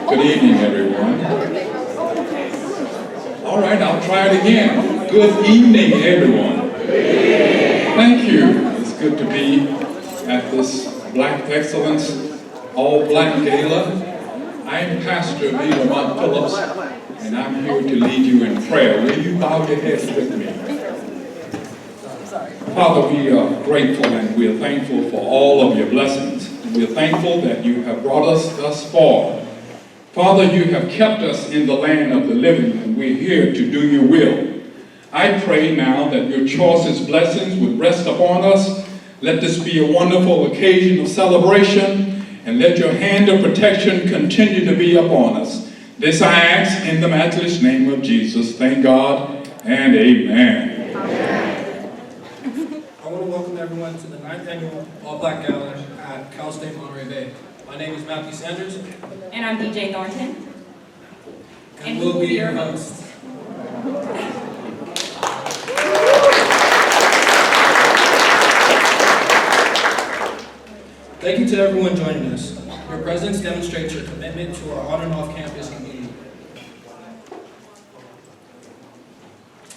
Good evening, everyone. All right, I'll try it again. Good evening, everyone. Thank you. It's good to be at this Black Excellence All Black Gala. I'm Pastor Lamont Phillips, and I'm here to lead you in prayer. Will you bow your heads with me? Father, we are grateful and we are thankful for all of your blessings. We are thankful that you have brought us thus far. Father, you have kept us in the land of the living, and we're here to do your will. I pray now that your choicest blessings would rest upon us. Let this be a wonderful occasion of celebration, and let your hand of protection continue to be upon us. This I ask in the matchless name of Jesus. Thank God, and amen. I want to welcome everyone to the 9th Annual All Black Gala at Cal State Monterey Bay. My name is Matthew Sanders. And I'm DJ Thornton. And we'll be your host. Thank you to everyone joining us. Your presence demonstrates your commitment to our on and off campus community.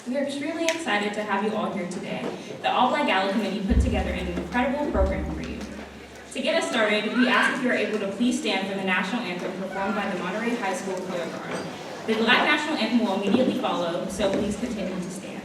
We are extremely excited to have you all here today. The All Black Gala Committee put together an incredible program for you. To get us started, we ask if you are able to please stand for the national anthem performed by the Monterey High School Color Guard. The Black National Anthem will immediately follow, so please continue to stand.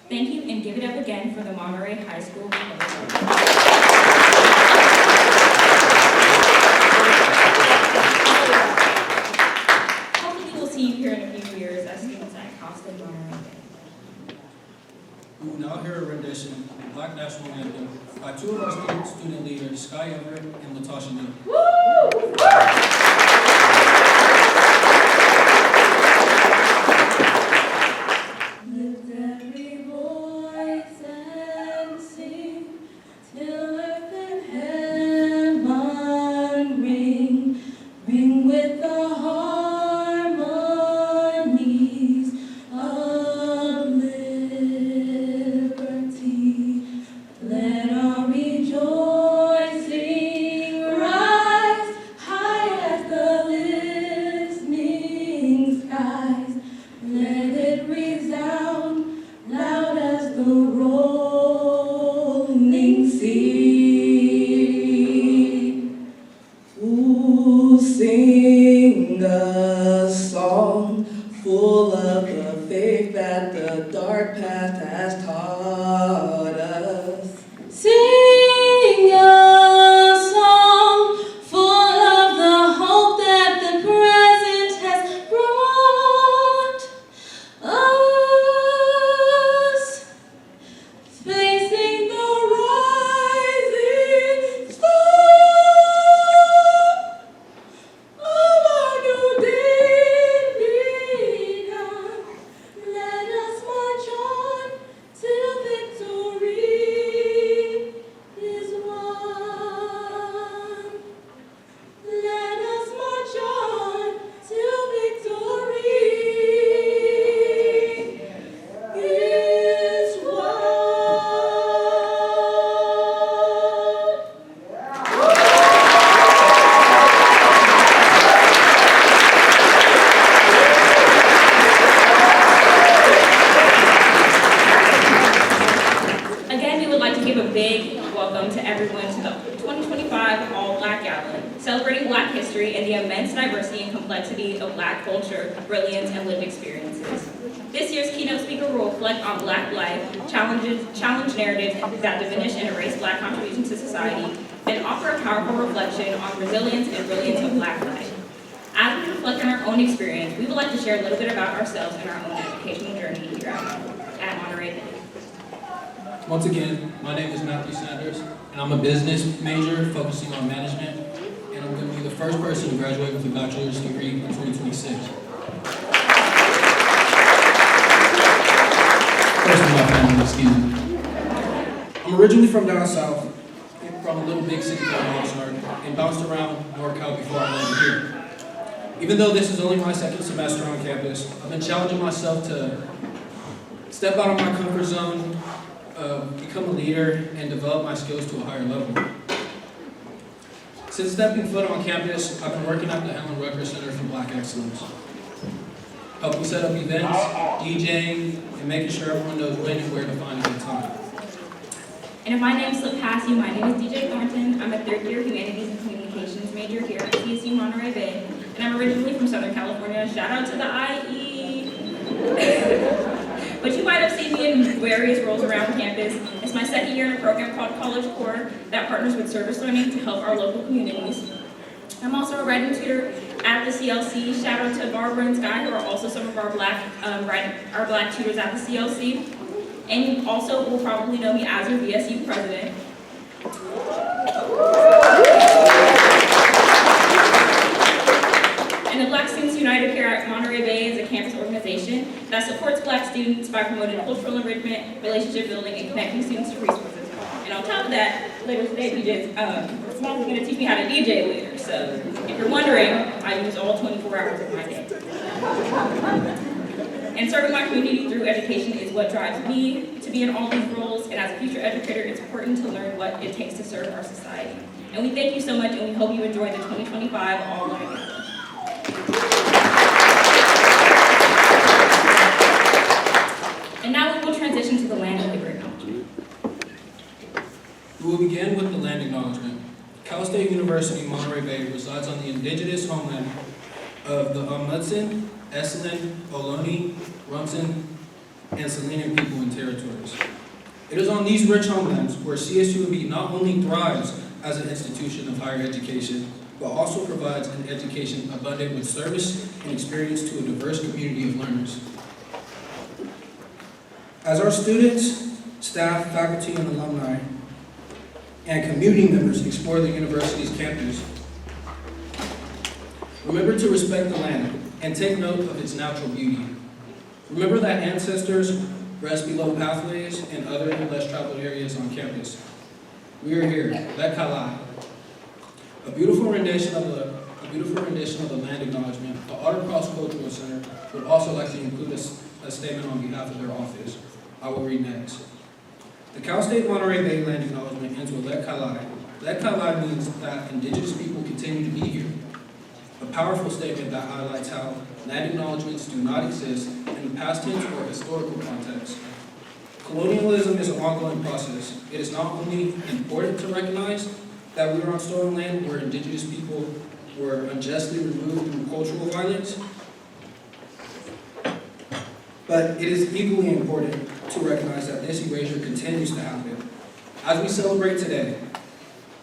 Thank you, and give it up again for the Monterey High School. Hopefully we'll see you here in a few years as students at Austin Monterey. We will now hear a rendition of the Black National Anthem by two of our student leaders, Sky Everett and Latasha Lee. Let our rejoicing rise. give a big welcome to everyone to the 2025 All Black Gala, celebrating Black history and the immense diversity and complexity of Black culture, brilliance, and lived experiences. This year's keynote speaker will reflect on Black life, challenge narratives that diminish and erase Black contributions to society, and offer a powerful reflection on resilience and brilliance of Black life. As we reflect on our own experience, we would like to share a little bit about ourselves and our own educational journey here at Monterey Bay. Once again, my name is Matthew Sanders, and I'm a business major focusing on management, and I'm going to be the first person to graduate with a bachelor's degree in 2026. First in my family, excuse me. I'm originally from down south, from a little big city called Monterey, and bounced around NorCal before I landed here. Even though this is only my second semester on campus, I've been challenging myself to step out of my comfort zone, become a leader, and develop my skills to a higher level. Since stepping foot on campus, I've been working at the Helen Rucker Center for Black Excellence, helping set up events, DJing, and making sure everyone knows when and where to find a good time. And if my name slipped past you, my name is DJ Thornton. I'm a third-year Humanities and Communications major here at CSU Monterey Bay, and I'm originally from Southern California. Shout out to the IE! But you might have seen me in various roles around campus. It's my second year in a program called College Core that partners with service learning to help our local communities. I'm also a writing tutor at the CLC. Shout out to Barbara and Sky, who are also some of our Black tutors at the CLC. And you also will probably know me as your VSU president. And the Black Students United here at Monterey Bay is a campus organization that supports Black students by promoting cultural enrichment, relationship building, and connecting students to resources. And on top of that, later today, Smalls is going to teach me how to DJ later. So if you're wondering, I use all 24 hours of my day. And serving my community through education is what drives me to be in all these roles. And as a future educator, it's important to learn what it takes to serve our society. And we thank you so much, and we hope you enjoy the 2025 All Black Gala. And now we will transition to the land and labor acknowledgement. We will begin with the land acknowledgement. Cal State University, Monterey Bay resides on the indigenous homeland of the Amundsen, Esselen, Ohlone, Rumsen, and Salinan people and territories. It is on these rich homelands where CSUMB not only thrives as an institution of higher education, but also provides an education abundant with service and experience to a diverse community of learners. As our students, staff, faculty, and alumni, and community members explore the university's campus, remember to respect the land and take note of its natural beauty. Remember that ancestors rest below pathways and other less traveled areas on campus. We are here, Let Kala. A beautiful rendition of the land acknowledgement. The Otter Cross Cultural Center would also like to include a statement on behalf of their office. I will read next. The Cal State Monterey Bay land acknowledgement ends with Let Kala. Let Kala means that indigenous people continue to be here. A powerful statement that highlights how land acknowledgements do not exist in the past tense or historical context. Colonialism is an ongoing process. It is not only important to recognize that we are on stolen land where indigenous people were unjustly removed through cultural violence, but it is equally important to recognize that this erasure continues to happen. As we celebrate today,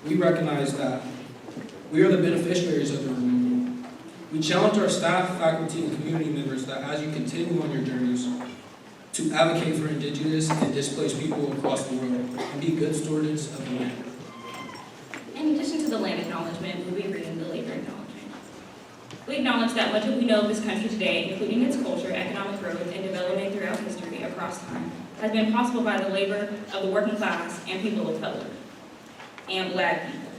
we recognize that we are the beneficiaries of the removal. We challenge our staff, faculty, and community members that as you continue on your journeys, to advocate for indigenous and displaced people across the world and be good stewards of the land. In addition to the land acknowledgement, we'll be reading the labor acknowledgement. We acknowledge that much of what we know of this country today, including its culture, economic growth, and development throughout history across time, has been possible by the labor of the working class and people of color, and Black people.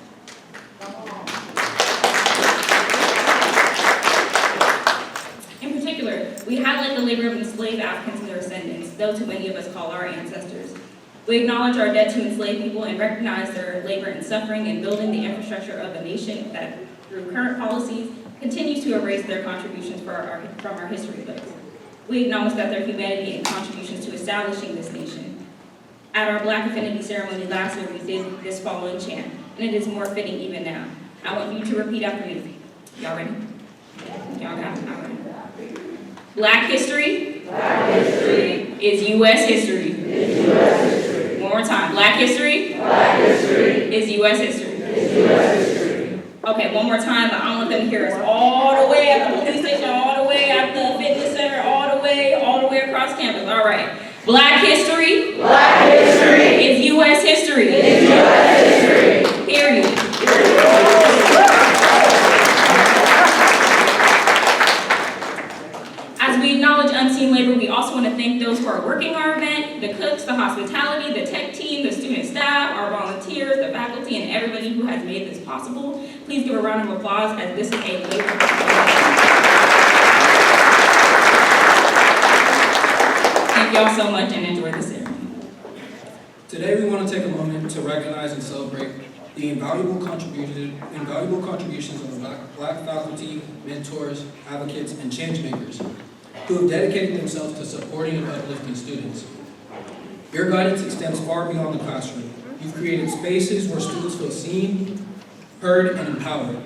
In particular, we highlight the labor of enslaved Africans and their descendants, those who many of us call our ancestors. We acknowledge our debt to enslaved people and recognize their labor and suffering in building the infrastructure of a nation that, through current policies, continues to erase their contributions from our history books. We acknowledge that their humanity and contributions to establishing this nation. At our Black Affinity ceremony last year, we did this following chant, and it is more fitting even now. I want you to repeat after me. Y'all ready? Y'all got it? All right. Black history, is U.S. history. One more time. Black history, is U.S. history. Okay, one more time, but I want them to hear us all the way at the police station, all the way at the fitness center, all the way across campus. All right. Black history, is U.S. history. Period. As we acknowledge unseen labor, we also want to thank those who are working our event, the cooks, the hospitality, the tech team, the student staff, our volunteers, the faculty, and everybody who has made this possible. Please give a round of applause as this is a labor. Thank y'all so much and enjoy the ceremony. Today we want to take a moment to recognize and celebrate the invaluable contributions of the Black faculty, mentors, advocates, and change makers who have dedicated themselves to supporting and uplifting students. Your guidance extends far beyond the classroom. You've created spaces where students feel seen, heard, and empowered.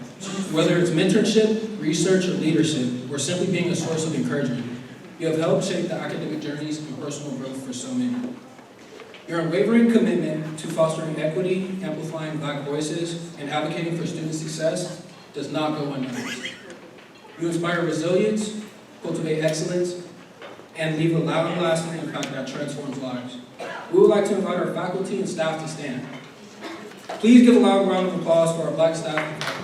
Whether it's mentorship, research, or leadership, or simply being a source of encouragement, you have helped shape the academic journeys and personal growth for so many. Your unwavering commitment to fostering equity, amplifying Black voices, and advocating for student success does not go unnoticed. You inspire resilience, cultivate excellence, and leave a loud and lasting impact that transforms lives. We would like to invite our faculty and staff to stand. Please give a loud round of applause for our Black staff and faculty.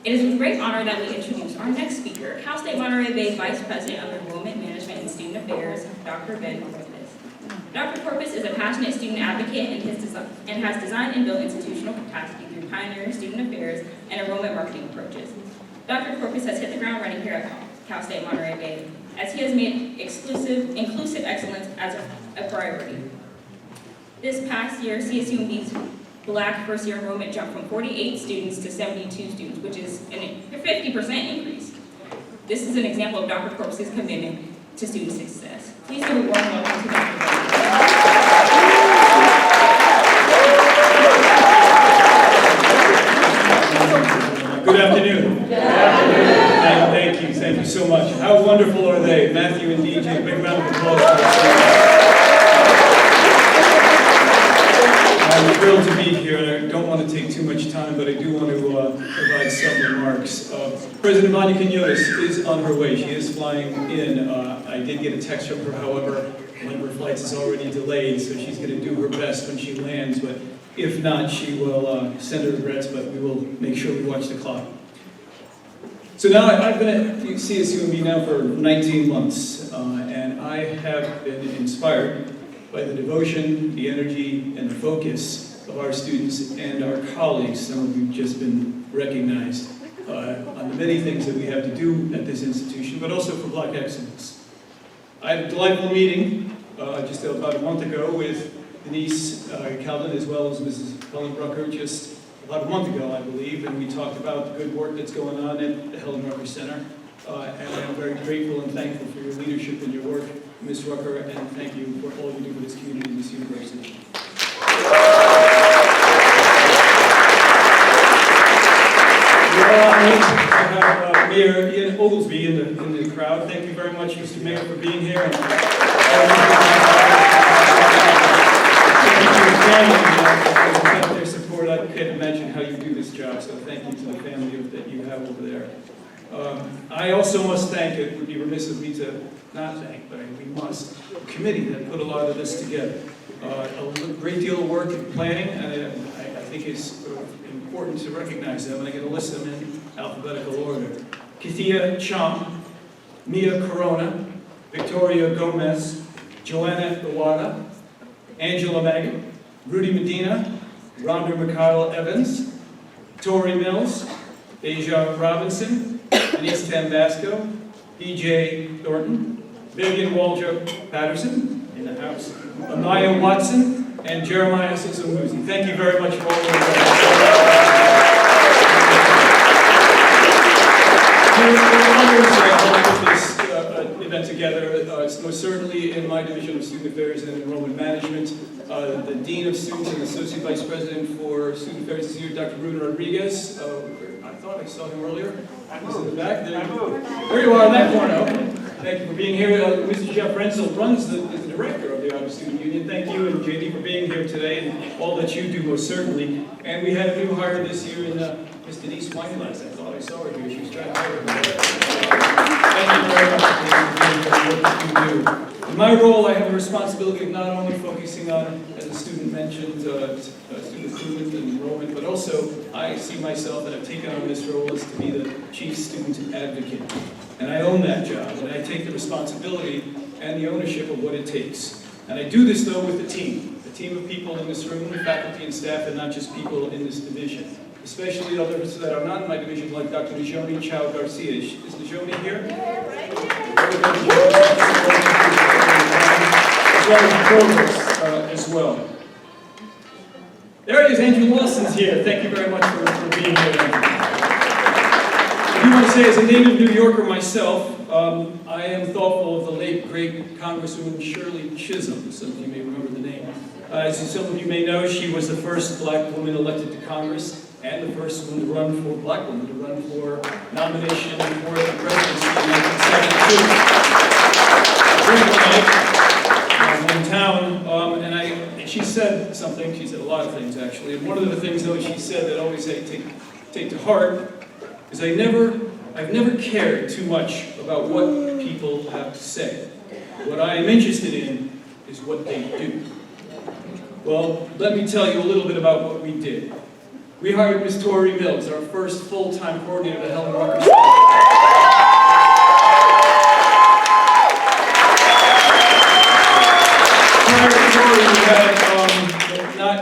It is with great honor that we introduce our next speaker, Cal State Monterey Bay Vice President of Enrollment Management and Student Affairs, Dr. Ben Corpus. Dr. Corpus is a passionate student advocate and has designed and built institutional capacity through pioneering student affairs and enrollment marketing approaches. Dr. Corpus has hit the ground running here at Cal State Monterey Bay, as he has made inclusive excellence as a priority. This past year, CSUMB's Black first-year enrollment jumped from 48 students to 72 students, which is a 50% increase. This is an example of Dr. Corpus's commitment to student success. Please give a warm welcome to Dr. Corpus. Good afternoon. Thank you so much. How wonderful are they? Matthew and DJ, big round of applause for them. I'm thrilled to be here, and I don't want to take too much time, but I do want to provide some remarks. President Vanya Quinones is on her way. She is flying in. I did get a text from her, however, one of her flights is already delayed, so she's going to do her best when she lands, but if not, she will send her regrets, but we will make sure we watch the clock. So now I've been at CSUMB now for 19 months, and I have been inspired by the devotion, the energy, and the focus of our students and our colleagues. Some of you have just been recognized on the many things that we have to do at this institution, but also for Black excellence. I had a delightful meeting just about a month ago with Denise Calvin, as well as Mrs. Helen Rucker, just about a month ago, I believe, and we talked about the good work that's going on at the Helen Rucker Center. And I'm very grateful and thankful for your leadership and your work, Ms. Rucker, and thank you for all you do for this community and this university. We're all honored to have Mayor Ian Oglesby in the crowd. Thank you very much, Mr. Mayor, for being here. And without their support, I can't imagine how you do this job, so thank you to the family that you have over there. I also must thank, it would be remiss of me to not thank, but we must, the committee that put a lot of this together. A great deal of work in planning, and I think it's important to recognize them, and I'm going to list them in alphabetical order. Kithia Cham, Mia Corona, Victoria Gomez, Joanna Iwata, Angela Maggott, Rudy Medina, Rhonda McConnell Evans, Tori Mills, Deja Robinson, Denise Tambasco, DJ Thornton, Vivian Waldrop Patterson in the house, Amaya Watson, and Jeremiah Suzumuzi. Thank you very much for all your put this event together. It's most certainly in my division of student affairs and enrollment management. The Dean of Students and Associate Vice President for Student Affairs this year, Dr. Bruno Rodriguez. I thought I saw him earlier. He's in the back. There you are in that corner. Okay. Thank you for being here. Mr. Jeff Renzel is the director of the Honor Student Union. Thank you and JD for being here today and all that you do most certainly. And we had a new hire this year in Ms. Denise Weinglass. I thought I saw her here. She was trying to hire her. Thank you very much for what you do. In my role, I have the responsibility of not only focusing on, as the student mentioned, student improvement and enrollment, but also I see myself, and I've taken on this role, as to be the chief student advocate. And I own that job, and I take the responsibility and the ownership of what it takes. And I do this, though, with a team of people in this room, faculty and staff, and not just people in this division. Especially others that are not in my division, like Dr. Najoni Chow Garcia. Is Najoni here? Yeah, right here. As well as programs as well. There it is, Andrew Lawson's here. Thank you very much for being here, Andrew. I do want to say, as a native New Yorker myself, I am thoughtful of the late, great Congresswoman Shirley Chisholm. Some of you may remember the name. As some of you may know, she was the first black woman elected to Congress and the first woman to run for, black woman to run for nomination for the presidency in 1972. In town, and she said something, she said a lot of things actually, and one of the things though she said that always I take to heart is I've never cared too much about what people have to say. What I am interested in is what they do. Well, let me tell you a little bit about what we did. We hired Ms. Tori Mills, our first full-time coordinator at the Helen Rucker Center.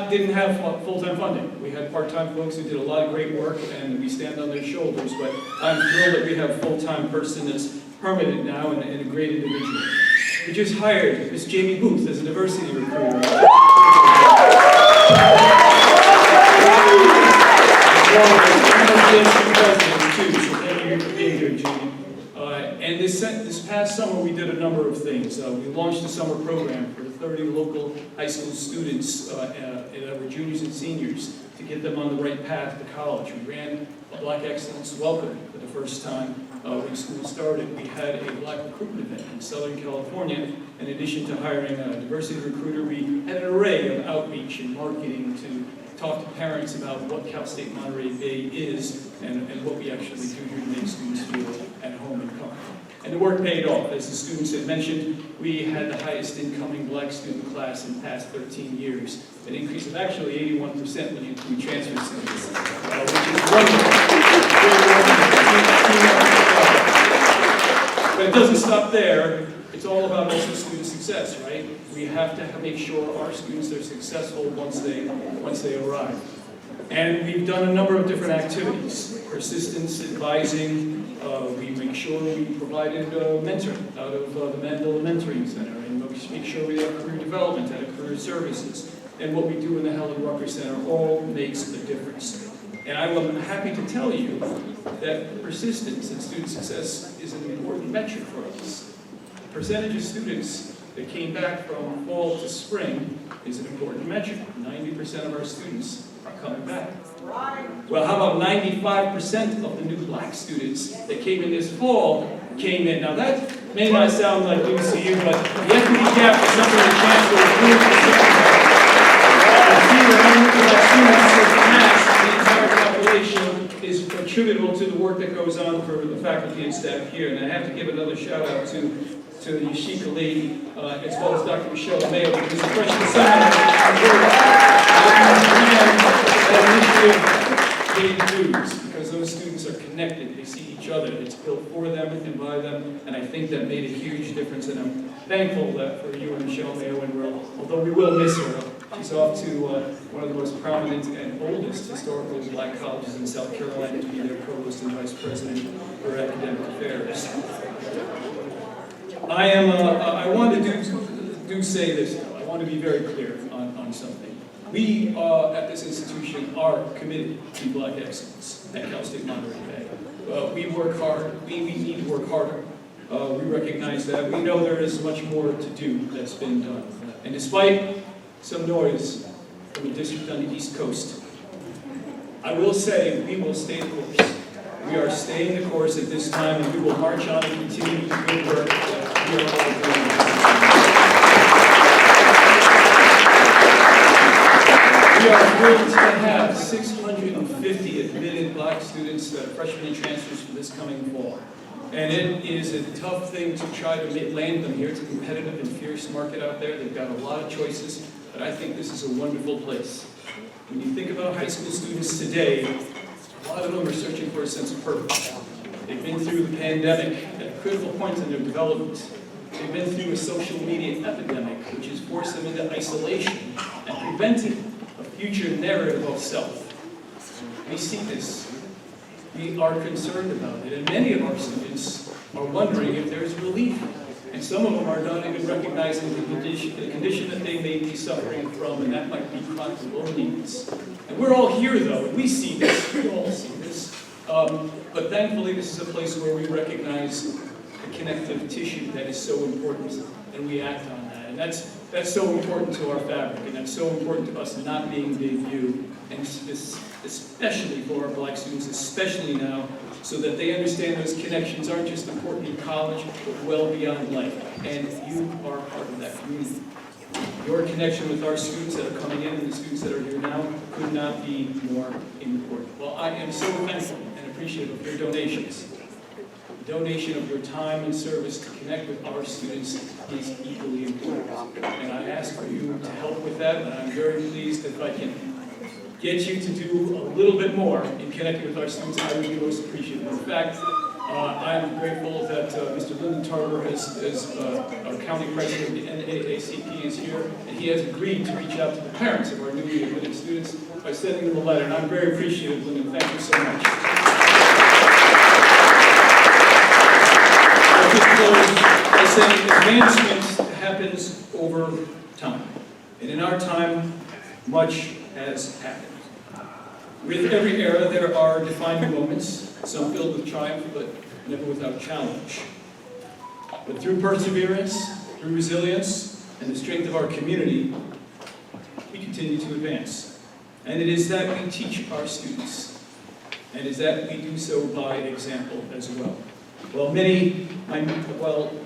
We didn't have full-time funding. We had part-time folks who did a lot of great work, and we stand on their shoulders, but I'm thrilled that we have a full-time person that's permanent now and a great individual. We just hired Ms. Jamie Booth as a diversity recruiter. And this past summer we did a number of things. We launched a summer program for the 30 local high school students that were juniors and seniors to get them on the right path to college. We ran a Black Excellence Welcome for the first time when school started. We had a Black recruitment event in Southern California. In addition to hiring a diversity recruiter, we had an array of outreach and marketing to talk to parents about what Cal State Monterey Bay is and what we actually do here to make students feel at home and comfortable. And the work paid off. As the students had mentioned, we had the highest incoming black student class in the past 13 years, an increase of actually 81% when you include transfer students, which is wonderful. But it doesn't stop there. It's all about also student success, right? We have to make sure our students are successful once they arrive. And we've done a number of different activities. Persistence, advising, we make sure we provided mentoring out of the Mandela Mentoring Center, and make sure we have career development and career services. And what we do in the Helen Rucker Center all makes a difference. And I'm happy to tell you that persistence and student success is an important metric for us. The percentage of students that came back from fall to spring is an important metric. 90% of our students are coming back. Well, how about 95% of the new black students that came in this fall came in? Now that may not sound like news to you, but the equity gap is something that Chancellor approved for the entire population is attributable to the work that goes on for the faculty and staff here. And I have to give another shout out to the Yashika lady, as well as Dr. Michelle Mayo, because the freshman seminar because those students are connected, they see each other, it's built for them and by them, and I think that made a huge difference, and I'm thankful that for you and Michelle Mayo, and although we will miss her, she's off to one of the most prominent and oldest historical black colleges in South Carolina to be their provost and vice president for academic affairs. I want to say this though, I want to be very clear. on something. We at this institution are committed to Black excellence at Cal State Monterey Bay. We work hard. We need to work harder. We recognize that. We know there is much more to do that's been done. And despite some noise from a district on the East Coast, I will say we will stay the course. We are staying the course at this time, and we will march on and continue the good work that we are all doing. We are thrilled to have 650 admitted Black students that are freshmen and transfers for this coming fall. And it is a tough thing to try to land them here. It's a competitive and fierce market out there. They've got a lot of choices, but I think this is a wonderful place. When you think about high school students today, a lot of them are searching for a sense of purpose. They've been through the pandemic at critical points in their development. They've been through a social media epidemic, which has forced them into isolation and prevented a future narrative of self. We see this. We are concerned about it, and many of our students are wondering if there is relief. And some of them are not even recognizing the condition that they may be suffering from, and that might be chronic loneliness. And we're all here, though, and we see this. We all see this. But thankfully, this is a place where we recognize the connective tissue that is so important, and we act on that. And that's so important to our fabric, and that's so important to us not being Big U, and especially for our Black students, especially now, so that they understand those connections aren't just important in college, but well beyond life. And you are part of that community. Your connection with our students that are coming in and the students that are here now could not be more important. Well, I am so thankful and appreciative of your donations. The donation of your time and service to connect with our students is equally important. And I ask for you to help with that, and I'm very pleased if I can get you to do a little bit more in connecting with our students. I would be most appreciative. In fact, I'm grateful that Mr. Lyndon Tarver, as our county president of the NAACP, is here, and he has agreed to reach out to the parents of our newly admitted students by sending them a letter, and I'm very appreciative, Lyndon. Thank you so much. I'll just close by saying advancement happens over time, and in our time, much has happened. With every era, there are defining moments, some filled with triumph, but never without challenge. But through perseverance, through resilience, and the strength of our community, we continue to advance. And it is that we teach our students, and it is that we do so by example as well. While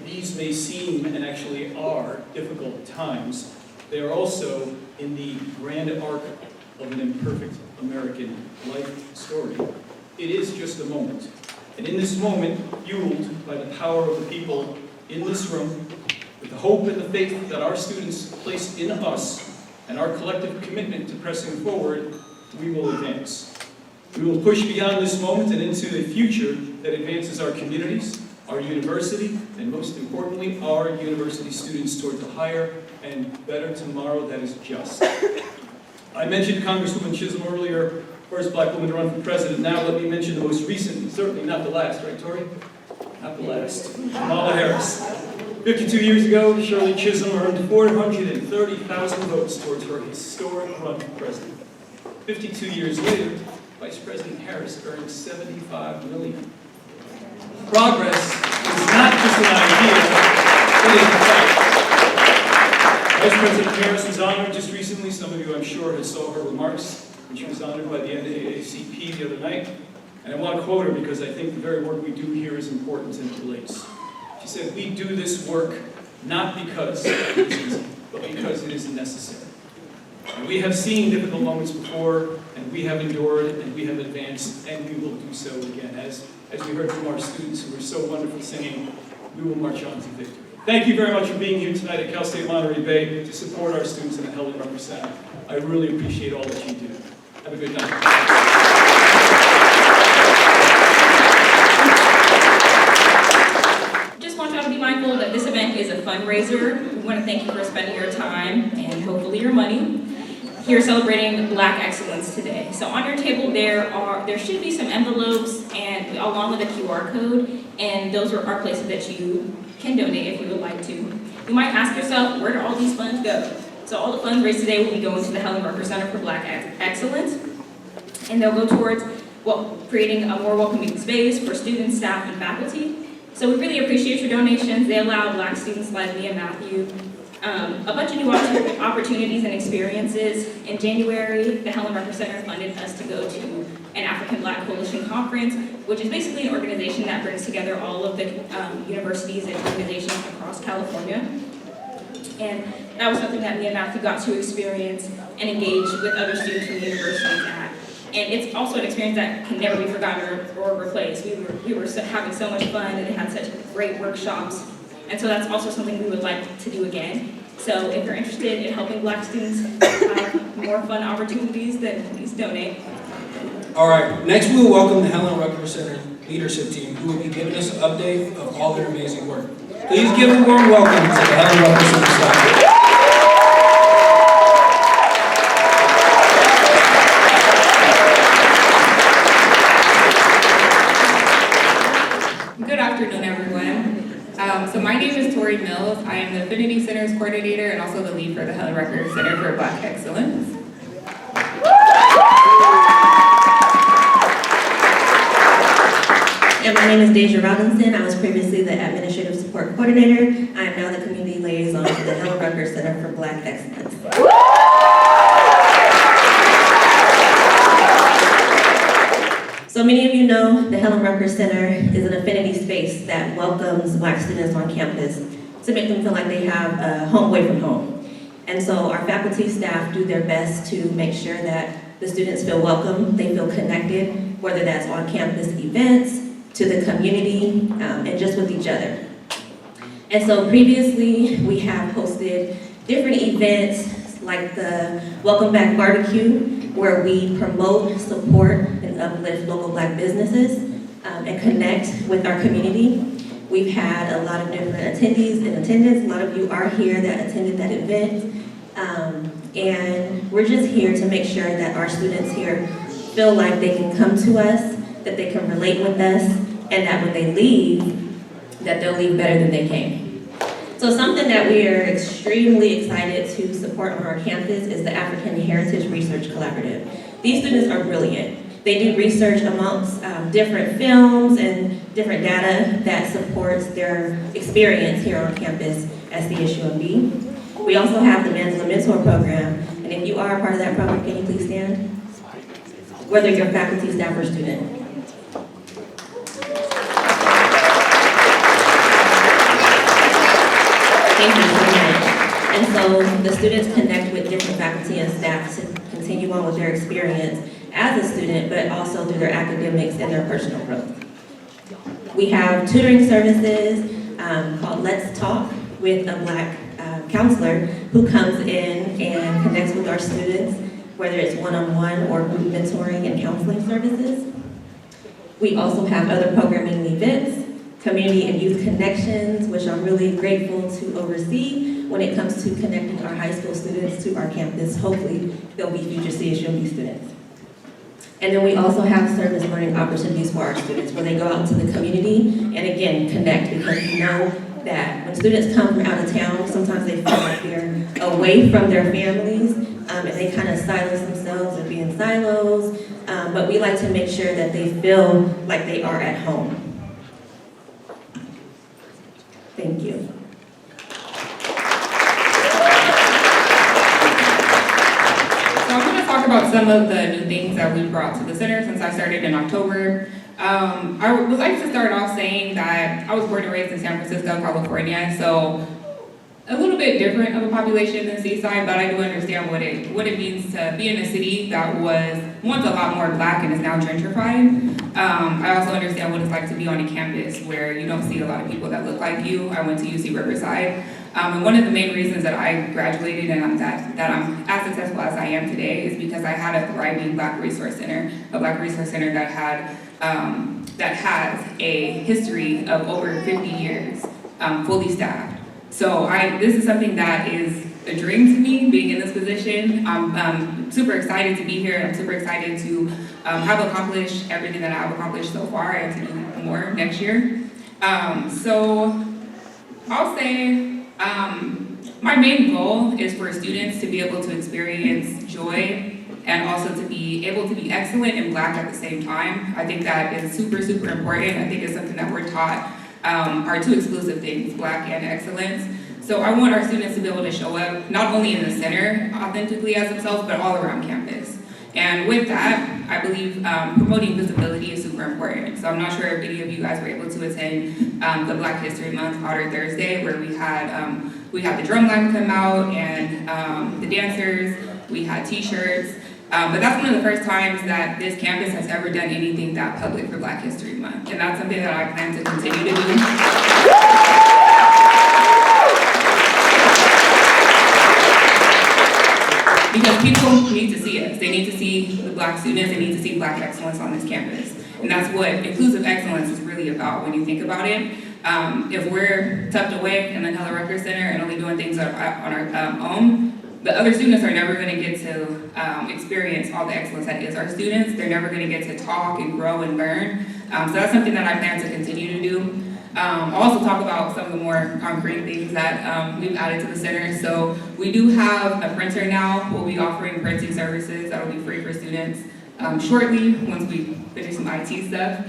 these may seem, and actually are, difficult times, they are also in the grand arc of an imperfect American life story. It is just a moment. And in this moment, fueled by the power of the people in this room, with the hope and the faith that our students place in us, and our collective commitment to pressing forward, we will advance. We will push beyond this moment and into a future that advances our communities, our university, and most importantly, our university students towards a higher and better tomorrow that is just. I mentioned Congresswoman Chisholm earlier, first Black woman to run for president. Now let me mention the most recent, certainly not the last, right, Tori? Not the last. Kamala Harris. 52 years ago, Shirley Chisholm earned 430,000 votes towards her historic run for president. 52 years later, Vice President Harris earned 75 million. Progress is not just an idea, it is a fact. Vice President Harris was honored just recently. Some of you, I'm sure, have saw her remarks when she was honored by the NAACP the other night. And I want to quote her because I think the very work we do here is important and it relates. She said, "We do this work not because it is easy, but because it is necessary." And we have seen difficult moments before, and we have endured, and we have advanced, and we will do so again. As we heard from our students who were so wonderful singing, we will march on to victory. Thank you very much for being here tonight at Cal State Monterey Bay to support our students in the Helen Rucker Center. I really appreciate all that you do. Have a good night. Mindful that this event is a fundraiser. We want to thank you for spending your time and hopefully your money here celebrating Black excellence today. So on your table there should be some envelopes and along with a QR code, and those are places that you can donate if you would like to. You might ask yourself, where do all these funds go? So all the funds raised today will be going to the Helen Rucker Center for Black Excellence, and they'll go towards creating a more welcoming space for students, staff, and faculty. So we really appreciate your donations. They allow Black students like me and Matthew a bunch of new opportunities and experiences. In January, the Helen Rucker Center funded us to go to an African Black Coalition Conference, which is basically an organization that brings together all of the universities and organizations across California. And that was something that me and Matthew got to experience and engage with other students from the universities at. And it's also an experience that can never be forgotten or replaced. We were having so much fun, and they had such great workshops. And so that's also something we would like to do again. So if you're interested in helping Black students have more fun opportunities, then please donate. All right, next we will welcome the Helen Rucker Center leadership team, who will be giving us an update of all their amazing work. Please give a warm welcome to the Helen Rucker Center staff. Good afternoon, everyone. So my name is Tori Mills. I am the Affinity Centers Coordinator and also the lead for the Helen Rucker Center for Black Excellence. And my name is Deja Robinson. I was previously the Administrative Support Coordinator. I am now the Community Liaison for the Helen Rucker Center for Black Excellence. So many of you know the Helen Rucker Center is an affinity space that welcomes Black students on campus to make them feel like they have a home away from home. And so our faculty staff do their best to make sure that the students feel welcome, they feel connected, whether that's on campus events, to the community, and just with each other. And so previously, we have hosted different events like the Welcome Back Barbecue, where we promote, support, and uplift local Black businesses and connect with our community. We've had a lot of different attendees in attendance. A lot of you are here that attended that event. And we're just here to make sure that our students here feel like they can come to us, that they can relate with us, and that when they leave, that they'll leave better than they came. So something that we are extremely excited to support on our campus is the African Heritage Research Collaborative. These students are brilliant. They do research amongst different films and different data that supports their experience here on campus at CSUMB. We also have the Mandela Mentor Program, and if you are a part of that program, can you please stand? Whether you're faculty, staff, or student. Thank you so much. And so the students connect with different faculty and staff to continue on with their experience as a student, but also through their academics and their personal growth. We have tutoring services called Let's Talk with a Black counselor who comes in and connects with our students, whether it's one-on-one or group mentoring and counseling services. We also have other programming events, community and youth connections, which I'm really grateful to oversee when it comes to connecting our high school students to our campus. Hopefully, they'll be future CSUMB students. And then we also have service learning opportunities for our students where they go out into the community and again, connect, because we know that when students come from out of town, sometimes they feel like they're away from their families and they kind of silence themselves and be in silos. But we like to make sure that they feel like they are at home. Thank you. So I'm going to talk about some of the new things that we brought to the center since I started in October. I would like to start off saying that I was born and raised in San Francisco, California, so a little bit different of a population than Seaside, but I do understand what it means to be in a city that was once a lot more Black and is now gentrified. I also understand what it's like to be on a campus where you don't see a lot of people that look like you. I went to UC Riverside, and one of the main reasons that I graduated and that I'm as successful as I am today is because I had a thriving Black resource center, a Black resource center that had that has a history of over 50 years, fully staffed. So this is something that is a dream to me, being in this position. I'm super excited to be here. I'm super excited to have accomplished everything that I've accomplished so far and to do more next year. So I'll say my main goal is for students to be able to experience joy and also to be able to be excellent and Black at the same time. I think that is super, super important. I think it's something that we're taught are two exclusive things, Black and excellence. So I want our students to be able to show up not only in the center authentically as themselves, but all around campus. And with that, I believe promoting visibility is super important. So I'm not sure if any of you guys were able to attend the Black History Month Otter Thursday, where we had the drum line come out and the dancers, we had t-shirts. But that's one of the first times that this campus has ever done anything that public for Black History Month. And that's something that I plan to continue to do. Because people need to see us. They need to see the Black students. They need to see Black excellence on this campus. And that's what inclusive excellence is really about when you think about it. If we're tucked away in the Helen Rucker Center and only doing things on our own, the other students are never going to get to experience all the excellence that is our students. They're never going to get to talk and grow and learn. So that's something that I plan to continue to do. I'll also talk about some of the more concrete things that we've added to the center. So we do have a printer now. We'll be offering printing services that will be free for students shortly once we finish some IT stuff.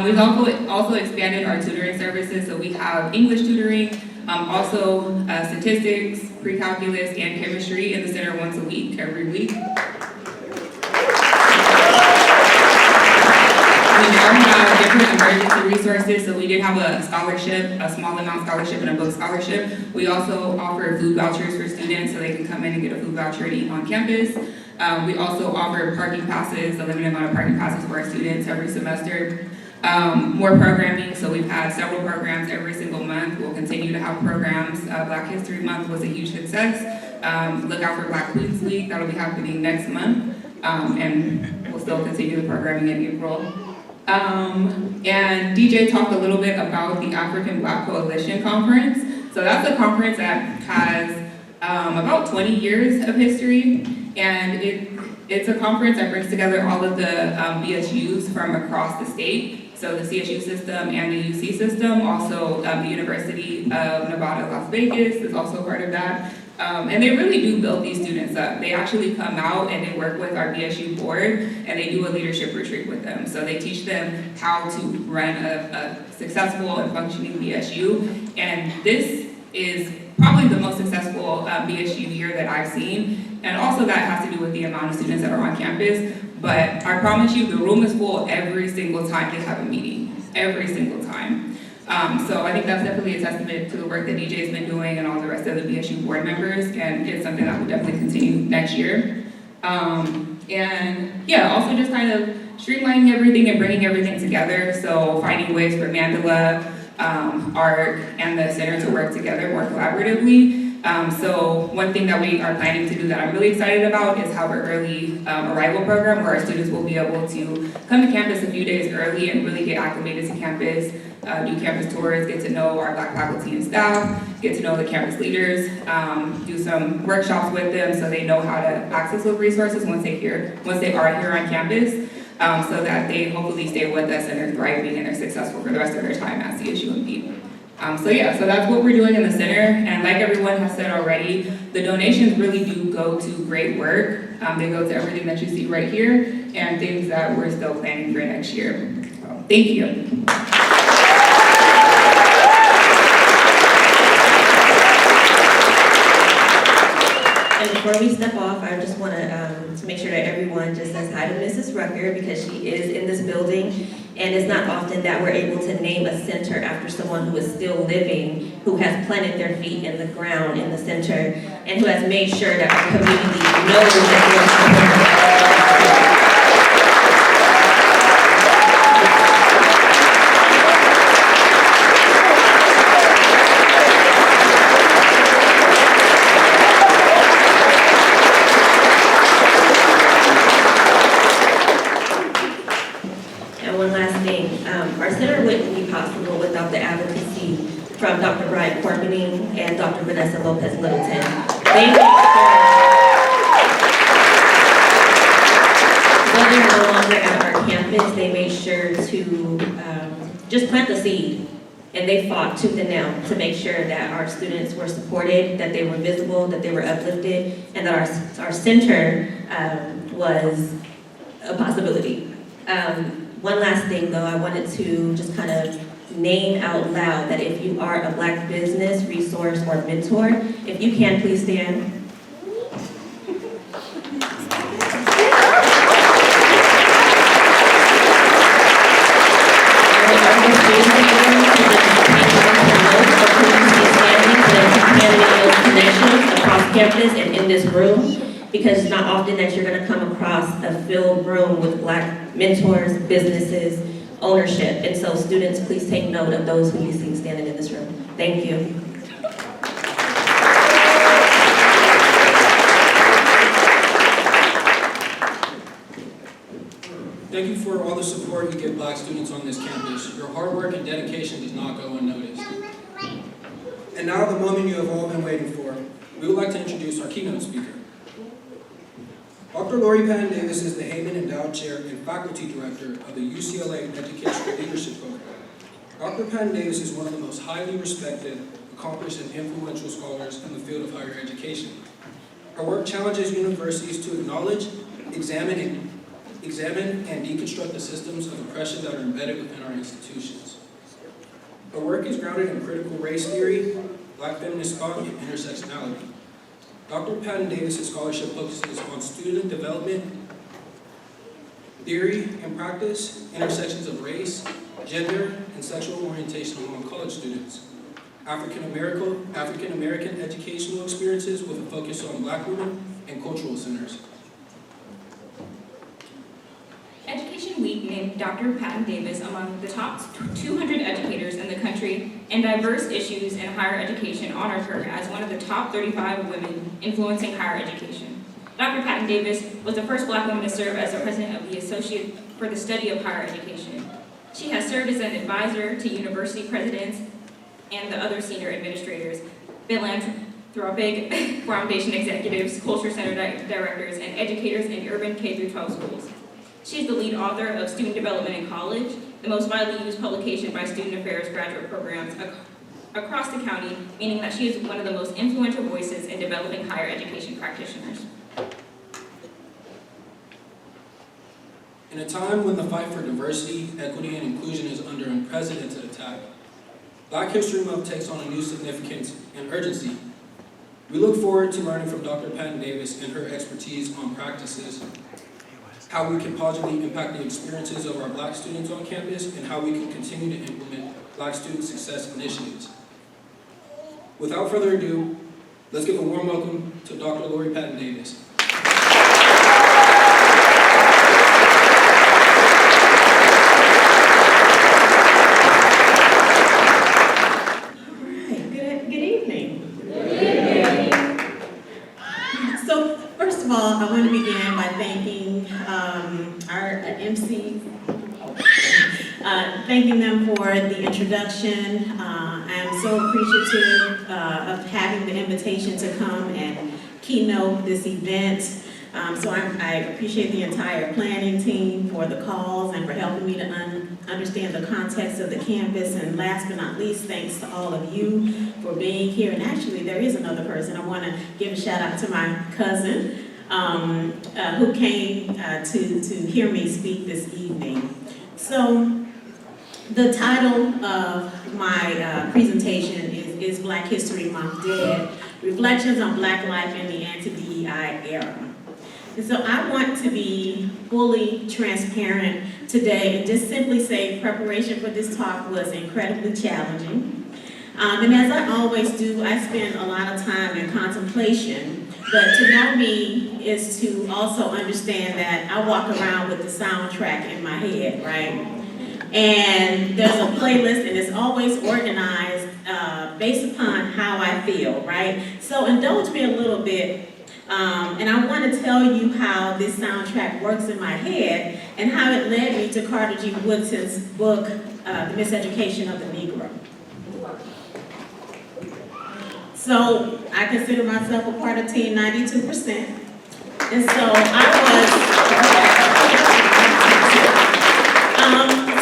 We've also expanded our tutoring services. So we have English tutoring, also statistics, pre-calculus, and chemistry in the center once a week, every week. We now have different emergency resources, so we did have a scholarship, a small amount scholarship and a book scholarship. We also offer food vouchers for students so they can come in and get a food voucher and eat on campus. We also offer parking passes, a limited amount of parking passes for our students every semester. More programming, so we've had several programs every single month. We'll continue to have programs. Black History Month was a huge success. Look out for Black Queens Week, that'll be happening next month. And we'll still continue the programming in April. And DJ talked a little bit about the African Black Coalition Conference. So that's a conference that has about 20 years of history, and it's a conference that brings together all of the BSUs from across the state. So the CSU system and the UC system, also the University of Nevada, Las Vegas is also part of that. And they really do build these students up. They actually come out and they work with our BSU board and they do a leadership retreat with them. So they teach them how to run a successful and functioning BSU. And this is probably the most successful BSU year that I've seen. And also that has to do with the amount of students that are on campus. But I promise you, the room is full every single time they have a meeting, every single time. So I think that's definitely a testament to the work that DJ's been doing and all the rest of the BSU board members, and it's something that will definitely continue next year. And yeah, also just kind of streamlining everything and bringing everything together. So finding ways for Mandela, ARC, and the center to work together more collaboratively. So one thing that we are planning to do that I'm really excited about is have an early arrival program where our students will be able to come to campus a few days early and really get acclimated to campus, do campus tours, get to know our Black faculty and staff, get to know the campus leaders, do some workshops with them so they know how to access those resources once they are here on campus, so that they hopefully stay with us and are thriving and are successful for the rest of their time at CSUMB. So that's what we're doing in the center, and like everyone has said already, the donations really do go to great work. They go to everything that you see right here, and things that we're still planning for next year. So, thank you. And before we step off, I just want to make sure that everyone just says hi to Mrs. Rucker, because she is in this building, and it's not often that we're able to name a center after someone who is still living, who has planted their feet in the ground in the center, and who has made sure that our community knows that from Dr. Brian Corpening and Dr. Vanessa Lopez Littleton. They make sure, though they're no longer at our campus, they made sure to just plant the seed And they fought tooth and nail to make sure that our students were supported, that they were visible, that they were uplifted, and that our center was a possibility. One last thing though, I wanted to just kind of name out loud that if you are a Black business, resource, or mentor, if you can, please stand. Across campus and in this room, because it's not often that you're going to come across a filled room with Black mentors, businesses, ownership. And so students, please take note of those who you see standing in this room. Thank you. Thank you for all the support you give Black students on this campus. Your hard work and dedication does not go unnoticed. And now the moment you have all been waiting for. We would like to introduce our keynote speaker. Dr. Lori Patton Davis is the Heyman Endowed Chair and Faculty Director of the UCLA Educational Leadership Program. Dr. Patton Davis is one of the most highly respected, accomplished, and influential scholars in the field of higher education. Her work challenges universities to acknowledge, examine, and deconstruct the systems of oppression that are embedded within our institutions. Her work is grounded in critical race theory, Black feminist thought, and intersectionality. Dr. Patton Davis' scholarship focuses on student development, theory and practice, intersections of race, gender, and sexual orientation among college students, African American educational experiences with a focus on Black women, and cultural centers. Education Week named Dr. Patton Davis among the top 200 educators in the country, and diverse issues in higher education honored her as one of the top 35 women influencing higher education. Dr. Patton Davis was the first Black woman to serve as the president of the Associate for the Study of Higher Education. She has served as an advisor to university presidents and the other senior administrators, philanthropic foundation executives, culture center directors, and educators in urban K-12 schools. She is the lead author of Student Development in College, the most widely used publication by student affairs graduate programs across the county, meaning that she is one of the most influential voices in developing higher education practitioners. In a time when the fight for diversity, equity, and inclusion is under unprecedented attack, Black History Month takes on a new significance and urgency. We look forward to learning from Dr. Patton Davis and her expertise on practices, how we can positively impact the experiences of our Black students on campus, and how we can continue to implement Black student success initiatives. Without further ado, let's give a warm welcome to Dr. Lori Patton Davis. I want to begin by thanking our MCs, thanking them for the introduction. I am so appreciative of having the invitation to come and keynote this event. So I appreciate the entire planning team for the calls and for helping me to understand the context of the campus. And last but not least, thanks to all of you for being here. And actually, there is another person. I want to give a shout out to my cousin, who came to hear me speak this evening. So the title of my presentation is Black History Month Dead, Reflections on Black Life in the Anti-DEI Era. And so I want to be fully transparent today and just simply say preparation for this talk was incredibly challenging. And as I always do, I spend a lot of time in contemplation. But to know me is to also understand that I walk around with the soundtrack in my head, right? And there's a playlist and it's always organized based upon how I feel, right? So indulge me a little bit, and I want to tell you how this soundtrack works in my head and how it led me to Carter G. Woodson's book, The Miseducation of the Negro. So I consider myself a part of Team 92%. And so I was,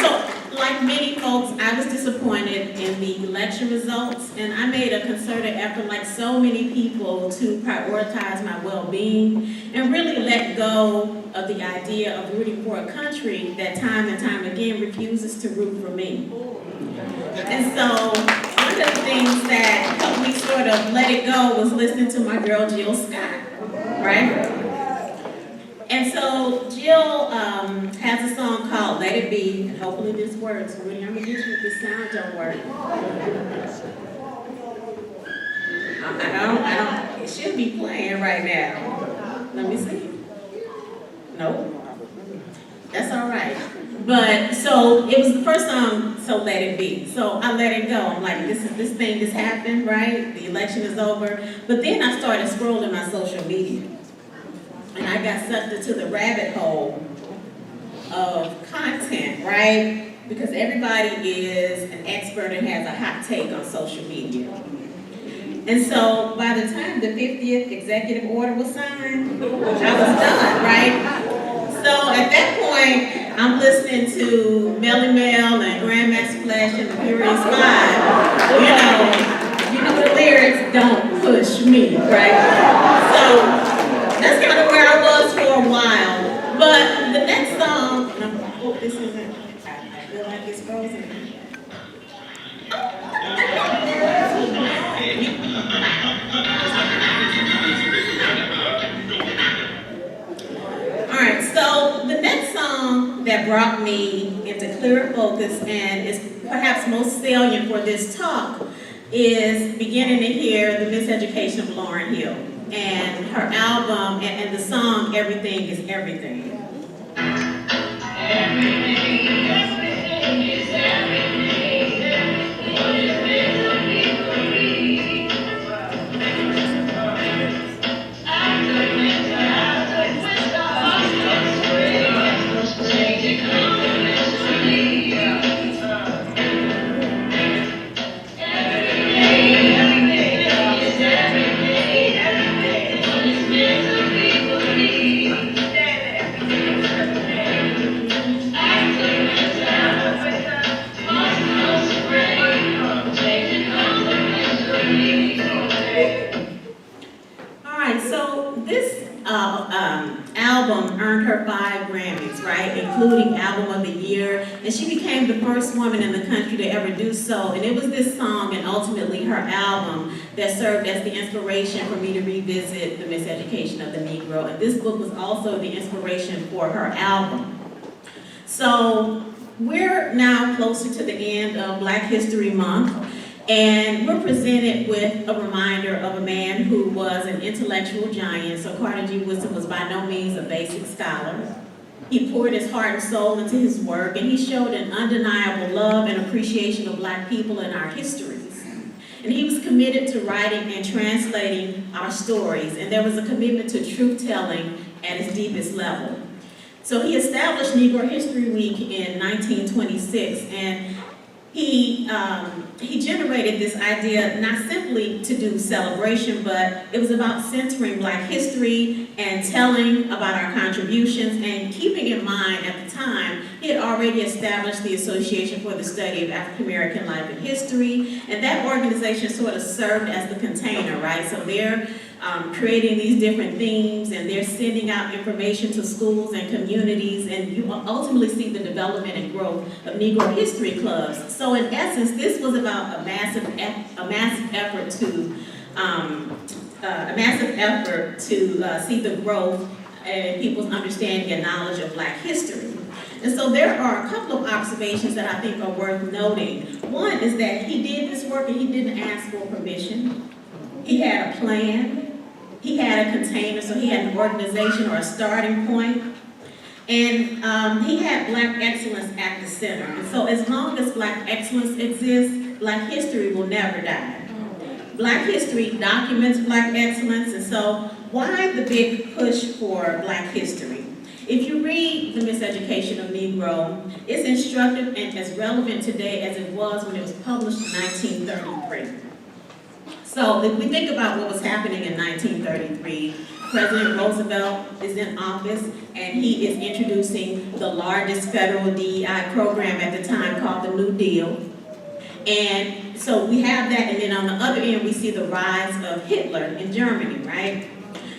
so like many folks, I was disappointed in the election results, and I made a concerted effort, like so many people, to prioritize my well-being and really let go of the idea of rooting for a country that time and time again refuses to root for me. And so one of the things that helped me sort of let it go was listening to my girl Jill Scott, right? And so Jill has a song called Let It Be, and hopefully this works. Rudy, I'm gonna get you if this sound don't work. I don't, it should be playing right now. Let me see. Nope. That's all right. But, so, it was the first song, so let it be. So I let it go. I'm like, this thing just happened, right? The election is over. But then I started scrolling my social media. And I got sucked into the rabbit hole of content, right? Because everybody is an expert and has a hot take on social media. And so by the time the 50th executive order was signed, I was done, right? So at that point, I'm listening to Melly Mel and Grandmaster Flash and the Furious Five. You know the lyrics, don't push me, right? So that's kind of where I was for a while. But the next song, and I hope this isn't, I feel like it's frozen. All right, so the next song that brought me into clearer focus and is perhaps most salient for this talk is beginning to hear the Miseducation of Lauryn Hill and her album and the song Everything is Everything. Album earned her 5 Grammys, right, including Album of the Year, and she became the first woman in the country to ever do so. And it was this song and ultimately her album that served as the inspiration for me to revisit the Miseducation of the Negro. And this book was also the inspiration for her album. So we're now closer to the end of Black History Month. And we're presented with a reminder of a man who was an intellectual giant. So Carter G. Woodson was by no means a basic scholar. He poured his heart and soul into his work, and he showed an undeniable love and appreciation of Black people and our histories. And he was committed to writing and translating our stories, and there was a commitment to truth-telling at its deepest level. So he established Negro History Week in 1926, and he generated this idea not simply to do celebration, but it was about centering Black history and telling about our contributions, and keeping in mind at the time, he had already established the Association for the Study of African American Life and History, and that organization sort of served as the container, right? So they're creating these different themes, and they're sending out information to schools and communities, and you ultimately see the development and growth of Negro history clubs. So in essence, this was about a massive effort to see the growth and people's understanding and knowledge of Black history. And so there are a couple of observations that I think are worth noting. One is that he did this work and he didn't ask for permission. He had a plan. He had a container, so he had an organization or a starting point. And he had Black excellence at the center. And so as long as Black excellence exists, Black history will never die. Black history documents Black excellence, and so why the big push for Black history? If you read The Miseducation of Negro, it's instructive and as relevant today as it was when it was published in 1933. So if we think about what was happening in 1933, President Roosevelt is in office and he is introducing the largest federal DEI program at the time called the New Deal. And so we have that, and then on the other end we see the rise of Hitler in Germany, right?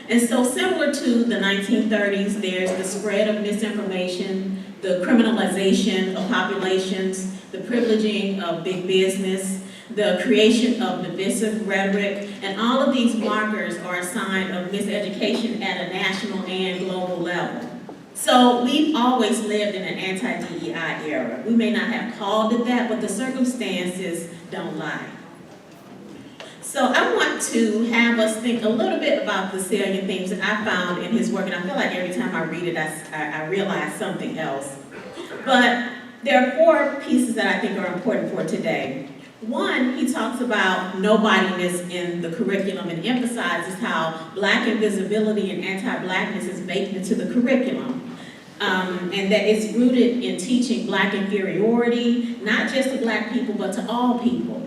And so similar to the 1930s, there's the spread of misinformation, the criminalization of populations, the privileging of big business, the creation of divisive rhetoric, and all of these markers are a sign of miseducation at a national and global level. So we've always lived in an anti-DEI era. We may not have called it that, but the circumstances don't lie. So I want to have us think a little bit about the salient themes that I found in his work, and I feel like every time I read it, I realize something else. But there are 4 pieces that I think are important for today. One, he talks about nobodiness in the curriculum and emphasizes how Black invisibility and anti-Blackness is baked into the curriculum. And that it's rooted in teaching Black inferiority, not just to Black people, but to all people.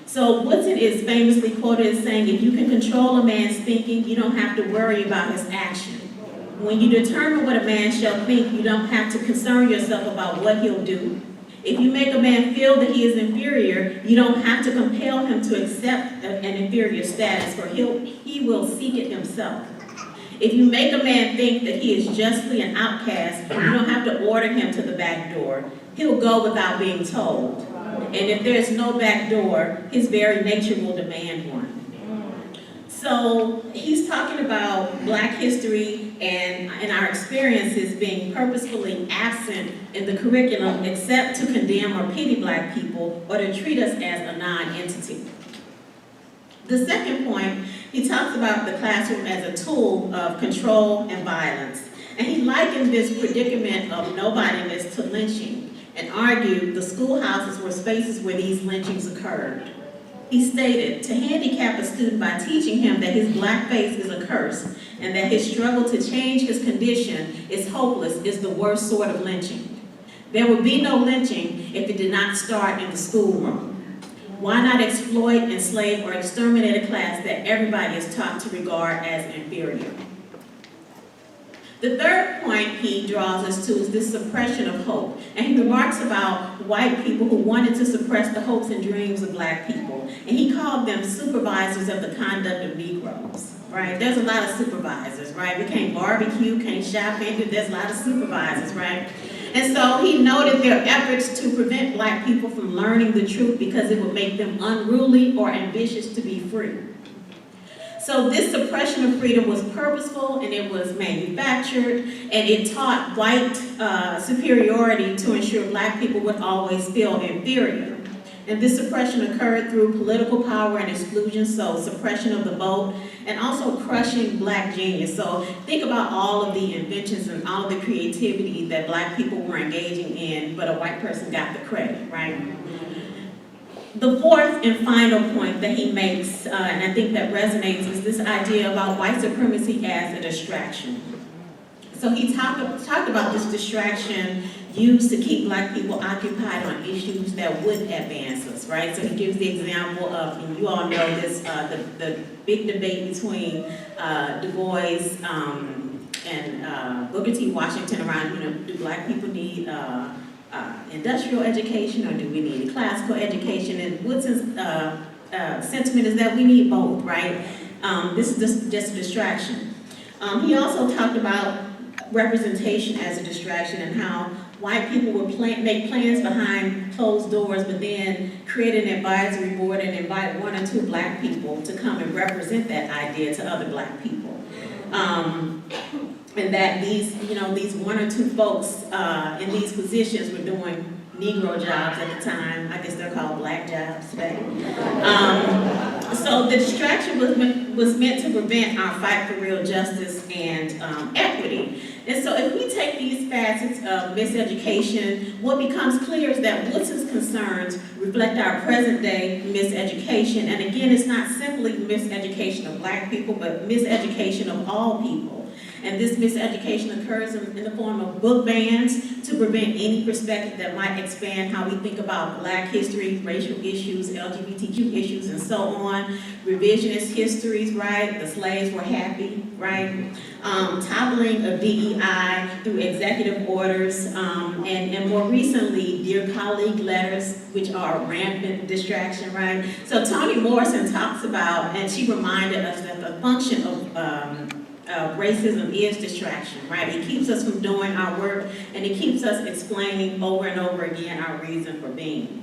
So Woodson is famously quoted as saying, if you can control a man's thinking, you don't have to worry about his action. When you determine what a man shall think, you don't have to concern yourself about what he'll do. If you make a man feel that he is inferior, you don't have to compel him to accept an inferior status, for he will seek it himself. If you make a man think that he is justly an outcast, you don't have to order him to the back door. He'll go without being told. And if there's no back door, his very nature will demand one. So he's talking about Black history and our experiences being purposefully absent in the curriculum except to condemn or pity Black people or to treat us as a non-entity. The second point, he talks about the classroom as a tool of control and violence. And he likened this predicament of nobodiness to lynching and argued the schoolhouses were spaces where these lynchings occurred. He stated, to handicap a student by teaching him that his Black face is a curse and that his struggle to change his condition is hopeless is the worst sort of lynching. There would be no lynching if it did not start in the schoolroom. Why not exploit, enslave, or exterminate a class that everybody is taught to regard as inferior? The third point he draws us to is this suppression of hope. And he remarks about white people who wanted to suppress the hopes and dreams of Black people. And he called them supervisors of the conduct of Negroes, right? There's a lot of supervisors, right? We can't barbecue, can't shop, there's a lot of supervisors, right? And so he noted their efforts to prevent Black people from learning the truth because it would make them unruly or ambitious to be free. So this suppression of freedom was purposeful and it was manufactured, and it taught white superiority to ensure Black people would always feel inferior. And this suppression occurred through political power and exclusion, so suppression of the vote, and also crushing Black genius. So think about all of the inventions and all of the creativity that Black people were engaging in, but a white person got the credit, right? The fourth and final point that he makes, and I think that resonates, is this idea about white supremacy as a distraction. So he talked about this distraction used to keep Black people occupied on issues that would advance us, right? So he gives the example of, and you all know this, the big debate between Du Bois and Booker T. Washington around, do Black people need industrial education or do we need a classical education? And Woodson's sentiment is that we need both, right? This is just a distraction. He also talked about representation as a distraction and how white people would make plans behind closed doors, but then create an advisory board and invite 1 or 2 Black people to come and represent that idea to other Black people. And that these 1 or 2 folks in these positions were doing Negro jobs at the time. I guess they're called Black jobs today. So the distraction was meant to prevent our fight for real justice and equity. And so if we take these facets of miseducation, what becomes clear is that Woodson's concerns reflect our present day miseducation. And again, it's not simply miseducation of Black people, but miseducation of all people. And this miseducation occurs in the form of book bans to prevent any perspective that might expand how we think about Black history, racial issues, LGBTQ issues, and so on. Revisionist histories, right? The slaves were happy, right? Toppling of DEI through executive orders, and more recently, dear colleague letters, which are rampant distraction, right? So Toni Morrison talks about, and she reminded us that the function of racism is distraction, right? It keeps us from doing our work, and it keeps us explaining over and over again our reason for being.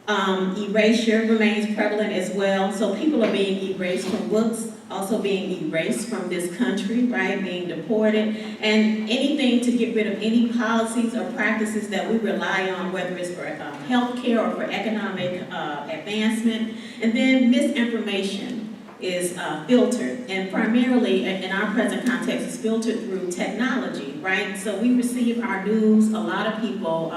Erasure remains prevalent as well. So people are being erased from books, also being erased from this country, right? Being deported, and anything to get rid of any policies or practices that we rely on, whether it's for healthcare or for economic advancement. And then misinformation is filtered, and primarily in our present context is filtered through technology, right? So we receive our news, a lot of people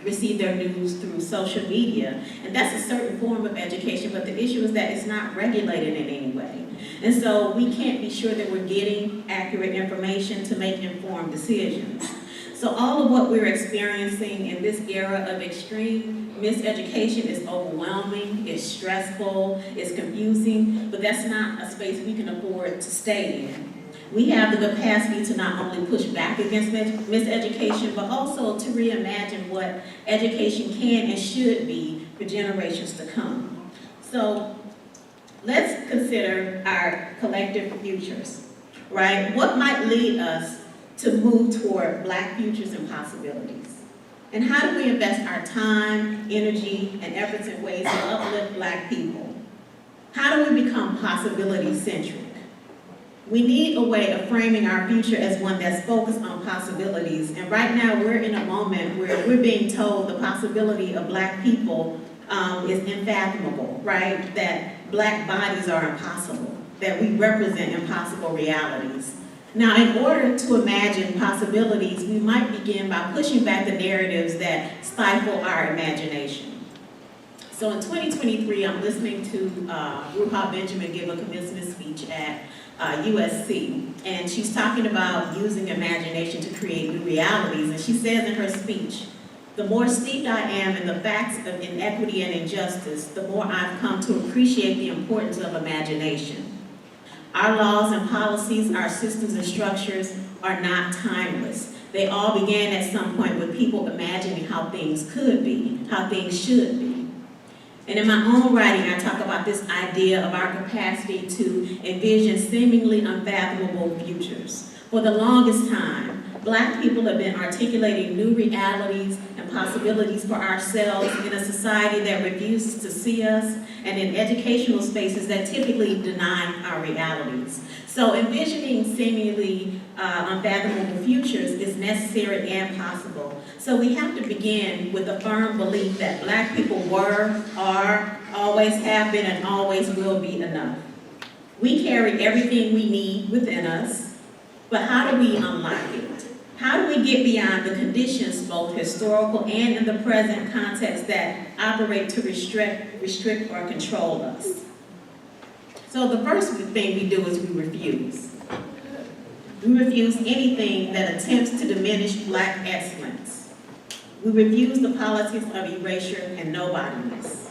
receive their news through social media, and that's a certain form of education, but the issue is that it's not regulated in any way. And so we can't be sure that we're getting accurate information to make informed decisions. So all of what we're experiencing in this era of extreme miseducation is overwhelming, it's stressful, it's confusing, but that's not a space we can afford to stay in. We have the capacity to not only push back against miseducation, but also to reimagine what education can and should be for generations to come. So let's consider our collective futures, right? What might lead us to move toward Black futures and possibilities? And how do we invest our time, energy, and efforts in ways to uplift Black people? How do we become possibility-centric? We need a way of framing our future as one that's focused on possibilities. And right now, we're in a moment where we're being told the possibility of Black people is unfathomable, right? That Black bodies are impossible, that we represent impossible realities. Now, in order to imagine possibilities, we might begin by pushing back the narratives that stifle our imagination. So in 2023, I'm listening to Ruha Benjamin give a commencement speech at USC, and she's talking about using imagination to create new realities. And she says in her speech, "The more steeped I am in the facts of inequity and injustice, the more I've come to appreciate the importance of imagination. Our laws and policies, our systems and structures are not timeless. They all began at some point with people imagining how things could be, how things should be." And in my own writing, I talk about this idea of our capacity to envision seemingly unfathomable futures. For the longest time, Black people have been articulating new realities and possibilities for ourselves in a society that refuses to see us, and in educational spaces that typically deny our realities. So envisioning seemingly unfathomable futures is necessary and possible. So we have to begin with a firm belief that Black people were, are, always have been, and always will be enough. We carry everything we need within us, but how do we unlock it? How do we get beyond the conditions, both historical and in the present context, that operate to restrict or control us? So the first thing we do is we refuse. We refuse anything that attempts to diminish Black excellence. We refuse the politics of erasure and nobodiness.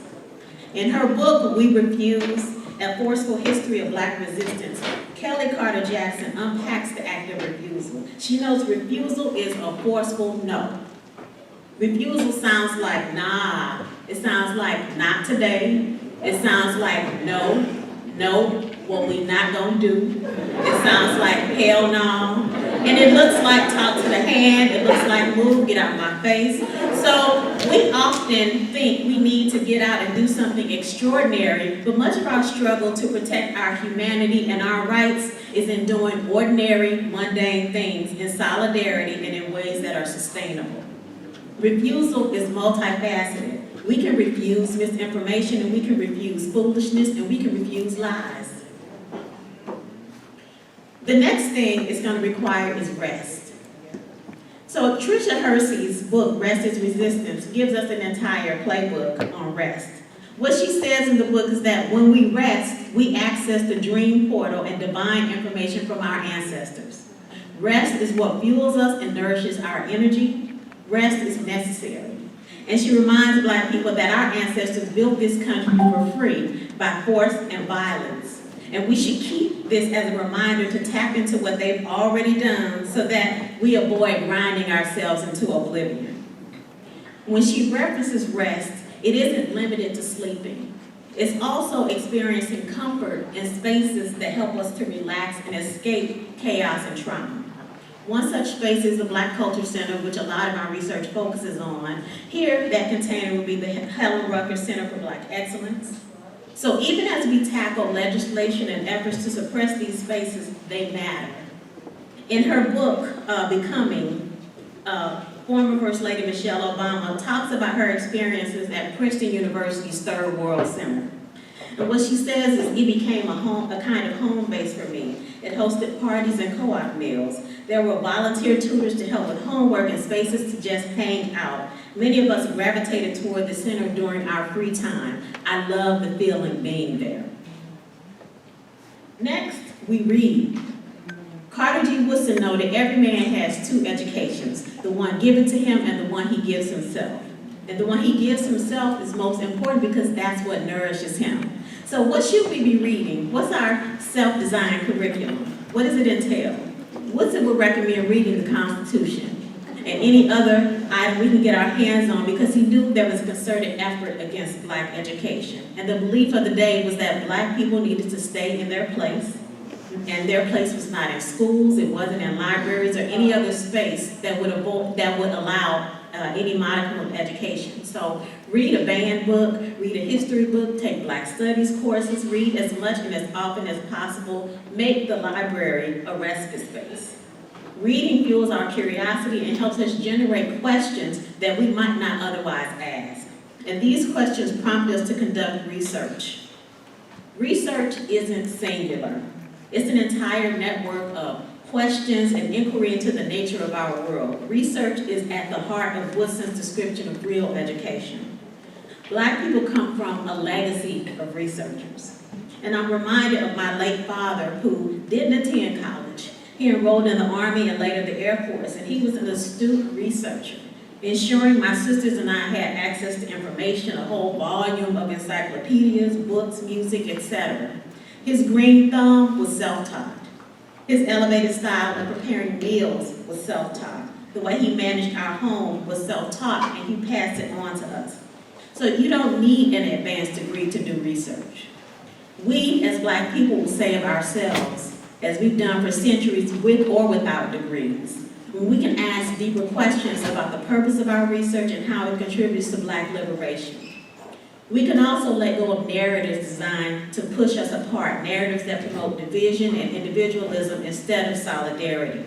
In her book, We Refuse, A Forceful History of Black Resistance, Kelly Carter Jackson unpacks the act of refusal. She knows refusal is a forceful no. Refusal sounds like nah. It sounds like not today. It sounds like no, what we not gonna do. It sounds like hell no. And it looks like talk to the hand. It looks like move, get out of my face. So we often think we need to get out and do something extraordinary, but much of our struggle to protect our humanity and our rights is in doing ordinary, mundane things in solidarity and in ways that are sustainable. Refusal is multifaceted. We can refuse misinformation, and we can refuse foolishness, and we can refuse lies. The next thing it's going to require is rest. So Tricia Hersey's book, Rest is Resistance, gives us an entire playbook on rest. What she says in the book is that when we rest, we access the dream portal and divine information from our ancestors. Rest is what fuels us and nourishes our energy. Rest is necessary. And she reminds Black people that our ancestors built this country for free by force and violence. And we should keep this as a reminder to tap into what they've already done so that we avoid grinding ourselves into oblivion. When she references rest, it isn't limited to sleeping. It's also experiencing comfort in spaces that help us to relax and escape chaos and trauma. One such space is the Black Cultural Center, which a lot of our research focuses on. Here, that container would be the Helen Rucker Center for Black Excellence. So even as we tackle legislation and efforts to suppress these spaces, they matter. In her book, Becoming, former First Lady Michelle Obama talks about her experiences at Princeton University's Third World Center. And what she says is, it became a kind of home base for me. It hosted parties and co-op meals. There were volunteer tutors to help with homework and spaces to just hang out. Many of us gravitated toward the center during our free time. I love the feeling being there. Next, we read. Carter G. Woodson noted every man has two educations, the one given to him and the one he gives himself. And the one he gives himself is most important because that's what nourishes him. So what should we be reading? What's our self-designed curriculum? What does it entail? Woodson would recommend reading the Constitution and any other item we can get our hands on because he knew there was a concerted effort against Black education. And the belief of the day was that Black people needed to stay in their place. And their place was not in schools, it wasn't in libraries or any other space that would allow any modicum of education. So read a banned book, read a history book, take Black studies courses, read as much and as often as possible, make the library a respite space. Reading fuels our curiosity and helps us generate questions that we might not otherwise ask. And these questions prompt us to conduct research. Research isn't singular. It's an entire network of questions and inquiry into the nature of our world. Research is at the heart of Woodson's description of real education. Black people come from a legacy of researchers. And I'm reminded of my late father who didn't attend college. He enrolled in the Army and later the Air Force, and he was an astute researcher, ensuring my sisters and I had access to information, a whole volume of encyclopedias, books, music, etc. His green thumb was self-taught. His elevated style of preparing meals was self-taught. The way he managed our home was self-taught, and he passed it on to us. So you don't need an advanced degree to do research. We, as Black people, will say of ourselves, as we've done for centuries with or without degrees, when we can ask deeper questions about the purpose of our research and how it contributes to Black liberation. We can also let go of narratives designed to push us apart, narratives that promote division and individualism instead of solidarity.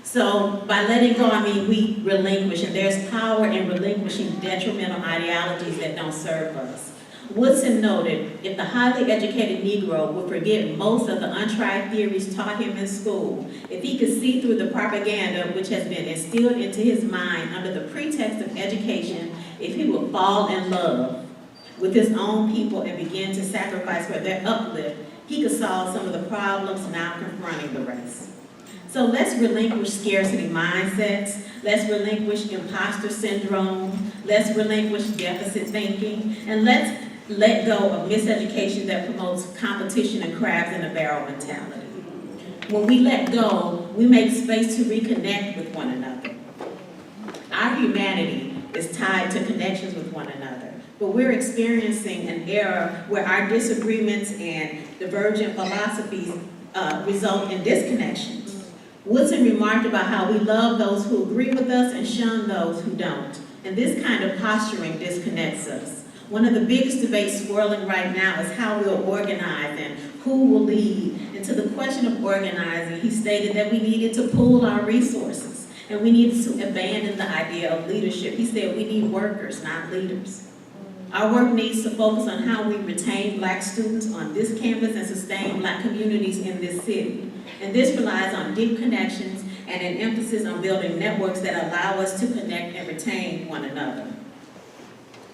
So by letting go, I mean we relinquish, and there's power in relinquishing detrimental ideologies that don't serve us. Woodson noted, if the highly educated Negro would forget most of the untried theories taught him in school, if he could see through the propaganda which has been instilled into his mind under the pretext of education, if he would fall in love with his own people and begin to sacrifice for their uplift, he could solve some of the problems now confronting the race. So let's relinquish scarcity mindsets, let's relinquish imposter syndrome, let's relinquish deficit thinking, and let's let go of miseducation that promotes competition and crabs in a barrel mentality. When we let go, we make space to reconnect with one another. Our humanity is tied to connections with one another. But we're experiencing an era where our disagreements and divergent philosophies result in disconnections. Woodson remarked about how we love those who agree with us and shun those who don't. And this kind of posturing disconnects us. One of the biggest debates swirling right now is how we'll organize and who will lead. And to the question of organizing, he stated that we needed to pool our resources and we needed to abandon the idea of leadership. He said we need workers, not leaders. Our work needs to focus on how we retain Black students on this campus and sustain Black communities in this city. And this relies on deep connections and an emphasis on building networks that allow us to connect and retain one another.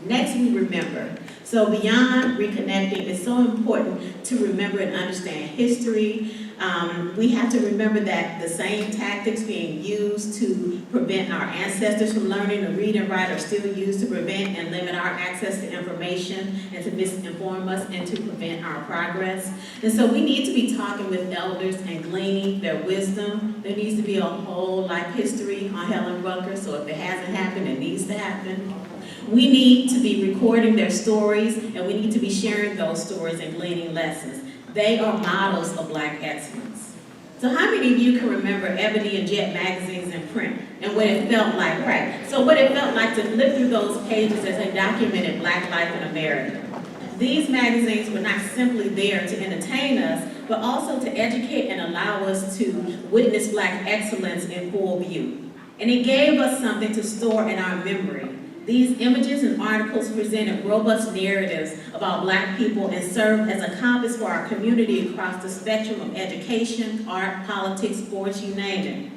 Next, we remember. So beyond reconnecting, it's so important to remember and understand history. We have to remember that the same tactics being used to prevent our ancestors from learning to read and write are still used to prevent and limit our access to information and to misinform us and to prevent our progress. And so we need to be talking with elders and gleaning their wisdom. There needs to be a whole life history on Helen Rucker, so if it hasn't happened, it needs to happen. We need to be recording their stories, and we need to be sharing those stories and gleaning lessons. They are models of Black excellence. So how many of you can remember Ebony and Jet magazines in print and what it felt like, right? So what it felt like to flip through those pages as they documented Black life in America. These magazines were not simply there to entertain us, but also to educate and allow us to witness Black excellence in full view. And it gave us something to store in our memory. These images and articles presented robust narratives about Black people and served as a compass for our community across the spectrum of education, art, politics, sports, you name it.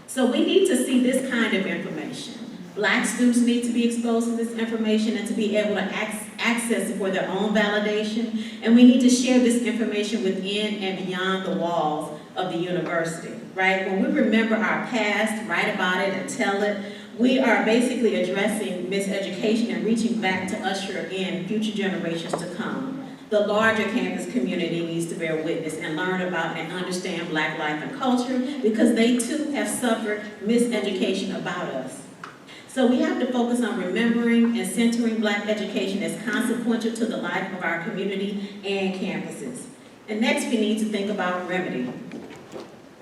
So we need to see this kind of information. Black students need to be exposed to this information and to be able to access it for their own validation. And we need to share this information within and beyond the walls of the university, right? When we remember our past, write about it and tell it, we are basically addressing miseducation and reaching back to usher in future generations to come. The larger campus community needs to bear witness and learn about and understand Black life and culture because they too have suffered miseducation about us. So we have to focus on remembering and centering Black education as consequential to the life of our community and campuses. And next we need to think about remedy.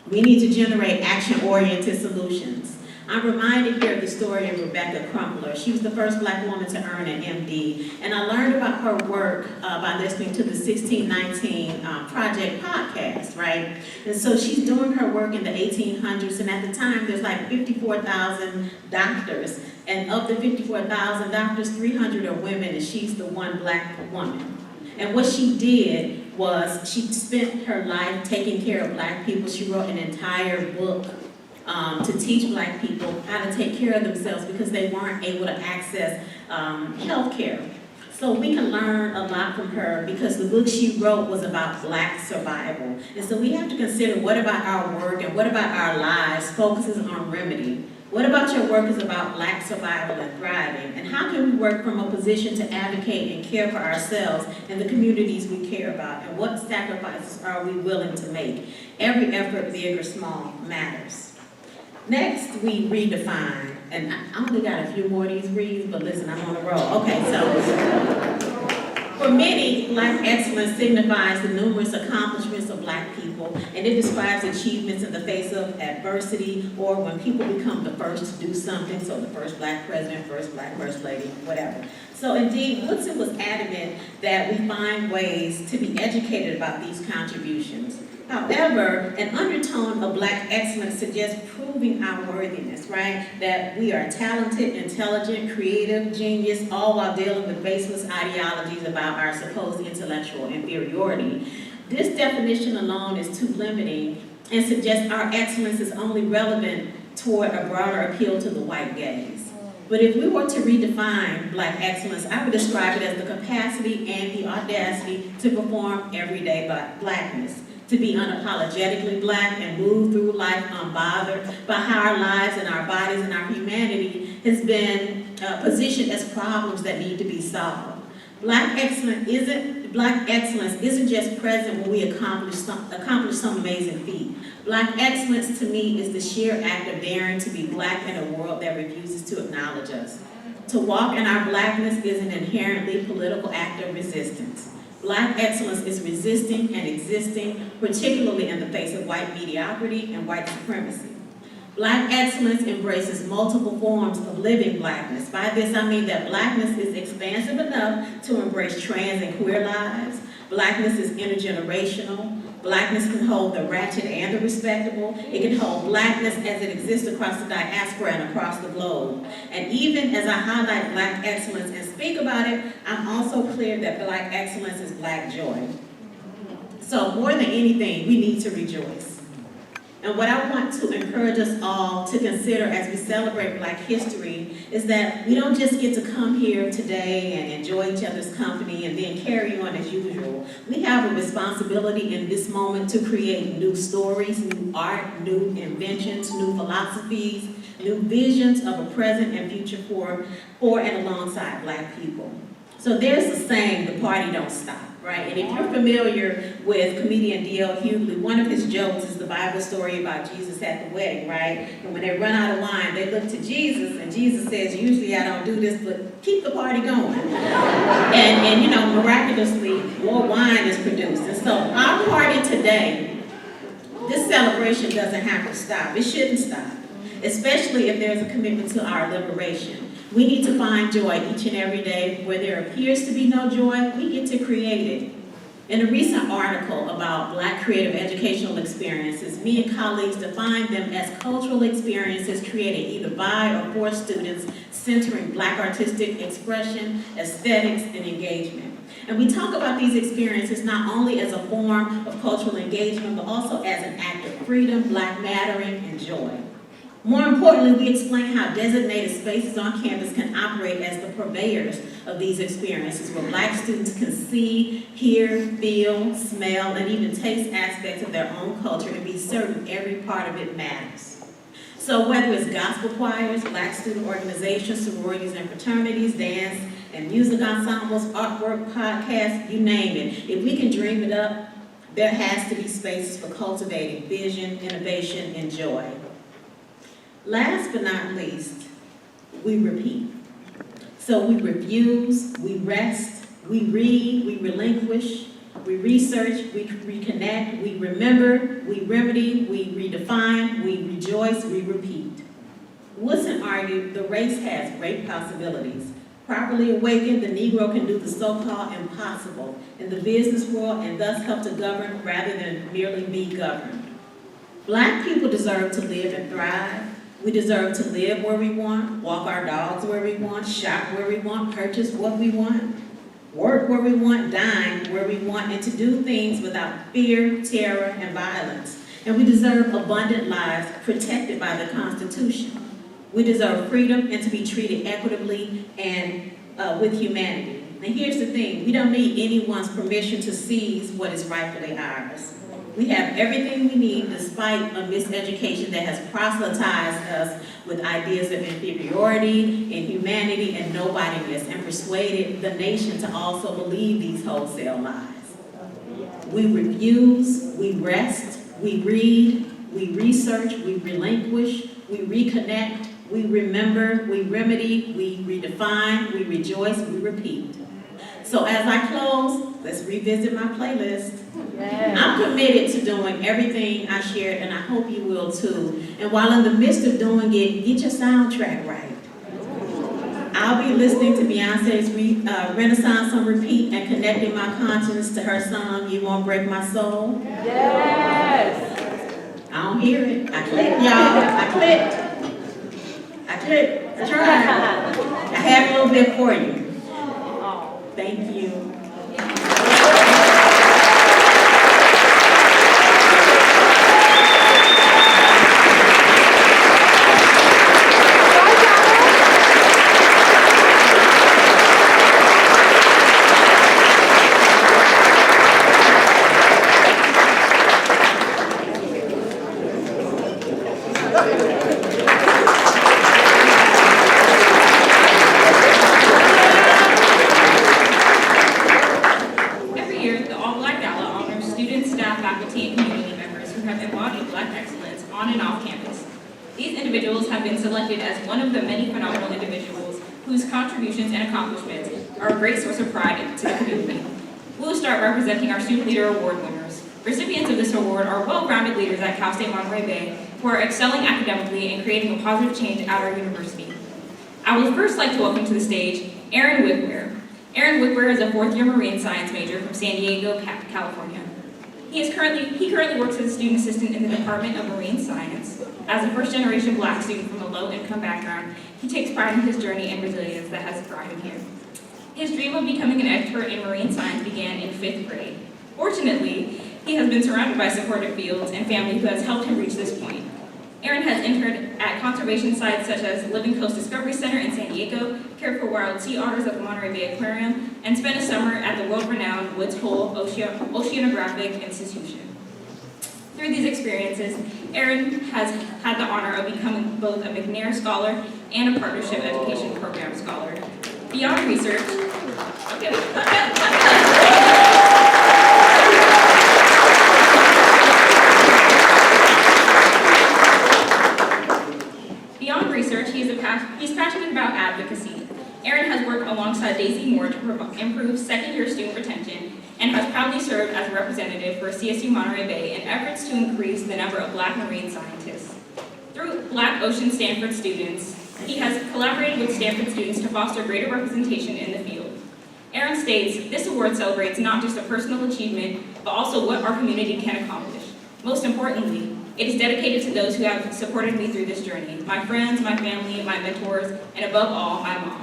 We need to generate action-oriented solutions. I'm reminded here of the story of Rebecca Crumpler. She was the first Black woman to earn an MD, and I learned about her work by listening to the 1619 Project podcast, right? And so she's doing her work in the 1800s, and at the time there's like 54,000 doctors, and of the 54,000 doctors, 300 are women, and she's the one Black woman. And what she did was she spent her life taking care of Black people. She wrote an entire book to teach Black people how to take care of themselves because they weren't able to access health care. So we can learn a lot from her because the book she wrote was about Black survival. And so we have to consider what about our work and what about our lives focuses on remedy. What about your work is about Black survival and thriving? And how can we work from a position to advocate and care for ourselves and the communities we care about? And what sacrifices are we willing to make? Every effort, big or small, matters. Next, we redefine, and I only got a few more of these reads, but listen, I'm on a roll. Okay, so for many, Black excellence signifies the numerous accomplishments of Black people, and it describes achievements in the face of adversity or when people become the first to do something, so the first Black president, first Black first lady, whatever. So indeed, Woodson was adamant that we find ways to be educated about these contributions. However, an undertone of Black excellence suggests proving our worthiness, right? That we are talented, intelligent, creative, genius, all while dealing with baseless ideologies about our supposed intellectual inferiority. This definition alone is too limiting and suggests our excellence is only relevant toward a broader appeal to the white gaze. But if we were to redefine Black excellence, I would describe it as the capacity and the audacity to perform everyday Blackness. To be unapologetically Black and move through life unbothered by how our lives and our bodies and our humanity has been positioned as problems that need to be solved. Black excellence isn't just present when we accomplish some amazing feat. Black excellence to me is the sheer act of daring to be Black in a world that refuses to acknowledge us. To walk in our Blackness is an inherently political act of resistance. Black excellence is resisting and existing, particularly in the face of white mediocrity and white supremacy. Black excellence embraces multiple forms of living Blackness. By this I mean that Blackness is expansive enough to embrace trans and queer lives. Blackness is intergenerational. Blackness can hold the ratchet and the respectable. It can hold Blackness as it exists across the diaspora and across the globe. And even as I highlight Black excellence and speak about it, I'm also clear that Black excellence is Black joy. So more than anything, we need to rejoice. And what I want to encourage us all to consider as we celebrate Black history is that we don't just get to come here today and enjoy each other's company and then carry on as usual. We have a responsibility in this moment to create new stories, new art, new inventions, new philosophies, new visions of a present and future for and alongside Black people. So there's a saying, the party don't stop, right? And if you're familiar with comedian D.L. Hughley, one of his jokes is the Bible story about Jesus at the wedding, right? And when they run out of wine, they look to Jesus, and Jesus says, usually I don't do this, but keep the party going. And you know, miraculously, more wine is produced. And so our party today, this celebration doesn't have to stop. It shouldn't stop, especially if there's a commitment to our liberation. We need to find joy each and every day. Where there appears to be no joy, we get to create it. In a recent article about Black creative educational experiences, me and colleagues defined them as cultural experiences created either by or for students centering Black artistic expression, aesthetics, and engagement. And we talk about these experiences not only as a form of cultural engagement, but also as an act of freedom, Black mattering, and joy. More importantly, we explain how designated spaces on campus can operate as the purveyors of these experiences, where Black students can see, hear, feel, smell, and even taste aspects of their own culture and be certain every part of it matters. So whether it's gospel choirs, Black student organizations, sororities and fraternities, dance and music ensembles, artwork, podcasts, you name it, if we can dream it up, there has to be spaces for cultivating vision, innovation, and joy. Last but not least, we repeat. So we refuse, we rest, we read, we relinquish, we research, we reconnect, we remember, we remedy, we redefine, we rejoice, we repeat. Woodson argued the race has great possibilities. Properly awakened, the Negro can do the so-called impossible in the business world and thus help to govern rather than merely be governed. Black people deserve to live and thrive. We deserve to live where we want, walk our dogs where we want, shop where we want, purchase what we want, work where we want, dine where we want, and to do things without fear, terror, and violence. And we deserve abundant lives protected by the Constitution. We deserve freedom and to be treated equitably and with humanity. And here's the thing, we don't need anyone's permission to seize what is rightfully ours. We have everything we need despite a miseducation that has proselytized us with ideas of inferiority, inhumanity, and nobodiness, and persuaded the nation to also believe these wholesale lies. We refuse, we rest, we read, we research, we relinquish, we reconnect, we remember, we remedy, we redefine, we rejoice, we repeat. So as I close, let's revisit my playlist. Yes. I'm committed to doing everything I shared, and I hope you will too. And while in the midst of doing it, get your soundtrack right. I'll be listening to Beyonce's Renaissance on repeat and connecting my conscience to her song, You Won't Break My Soul. Yes! I don't hear it. I clicked, y'all. I clicked. I tried. I have a little bit for you. Thank you. Representing our Student Leader Award winners. Recipients of this award are well-rounded leaders at Cal State Monterey Bay who are excelling academically and creating a positive change at our university. I would first like to welcome to the stage Aaron Wickware. Aaron Wickware is a fourth-year marine science major from San Diego, California. He currently works as a student assistant in the Department of Marine Science. As a first-generation Black student from a low-income background, he takes pride in his journey and resilience that has brought him here. His dream of becoming an expert in marine science began in 5th grade. Fortunately, He has been surrounded by supportive fields and family who has helped him reach this point. Aaron has interned at conservation sites such as Living Coast Discovery Center in San Diego, cared for wild sea otters at the Monterey Bay Aquarium, and spent a summer at the world-renowned Woods Hole Oceanographic Institution. Through these experiences, Aaron has had the honor of becoming both a McNair Scholar and a Partnership Education Program Scholar. Beyond research, he's passionate about advocacy. Aaron has worked alongside Daisy Moore to improve second-year student retention and has proudly served as a representative for CSU Monterey Bay in efforts to increase the number of Black marine scientists. Through Black Ocean Stanford students, he has collaborated with Stanford students to foster greater representation in the field. Aaron states, "This award celebrates not just a personal achievement, but also what our community can accomplish. Most importantly, it is dedicated to those who have supported me through this journey, my friends, my family, my mentors, and above all, my mom."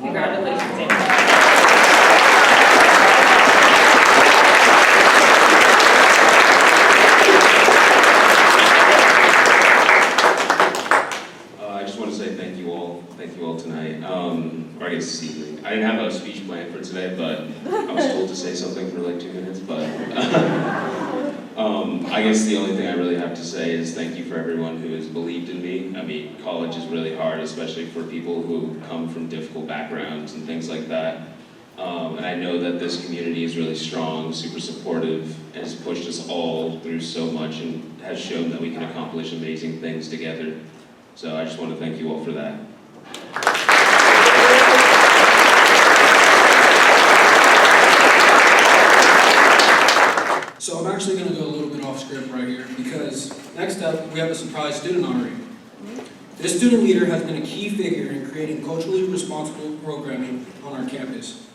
Congratulations, Aaron. I just want to say thank you all tonight. Or I guess this evening. I didn't have a speech planned for today, but I was told to say something for like 2 minutes, but I guess the only thing I really have to say is thank you for everyone who has believed in me. I mean, college is really hard, especially for people who come from difficult backgrounds and things like that. And I know that this community is really strong, super supportive, and has pushed us all through so much and has shown that we can accomplish amazing things together. So I just want to thank you all for that. So I'm actually going to go a little bit off script right here because next up we have a surprise student honoree. This student leader has been a key figure in creating culturally responsible programming on our campus.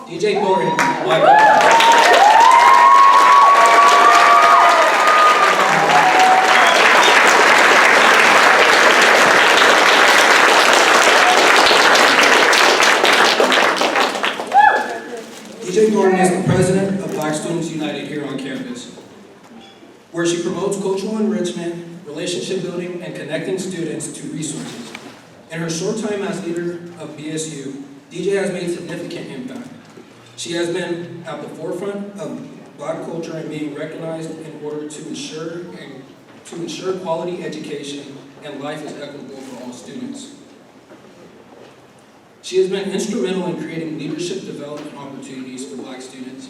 DJ Thornton, DJ Thornton is the president of Black Students United here on campus, where she promotes cultural enrichment, relationship building, and connecting students to resources. In her short time as leader of BSU, DJ has made significant impact. She has been at the forefront of Black culture and being recognized in order to ensure quality education and life is equitable for all students. She has been instrumental in creating leadership development opportunities for Black students,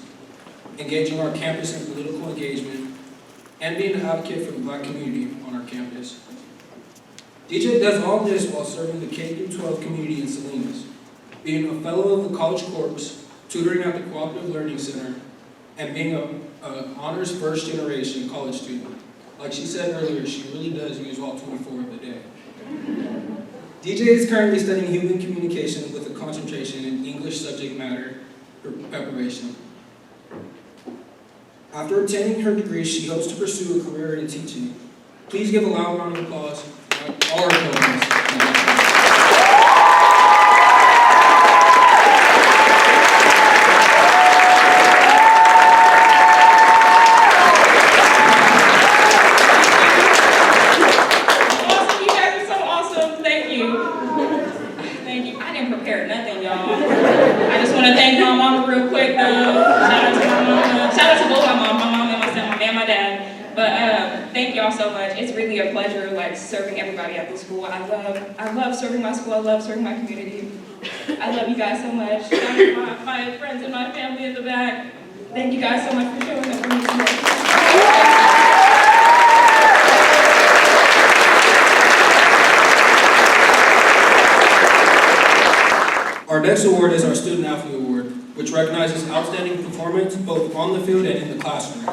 engaging our campus in political engagement, and being an advocate for the Black community on our campus. DJ does all this while serving the K-12 community in Salinas, being a fellow of the College Corps, tutoring at the Cooperative Learning Center, and being an honors first-generation college student. Like she said earlier, she really does use all 24 of the day. DJ is currently studying human communication with a concentration in English subject matter preparation. After obtaining her degree, she hopes to pursue a career in teaching. Please give a loud round of applause for all our programs. Serving everybody at the school. I love serving my school. I love serving my community. I love you guys so much. Shout out to my friends and my family in the back. Thank you guys so much for showing up for me today. Our next award is our Student Athlete Award, which recognizes outstanding performance both on the field and in the classroom.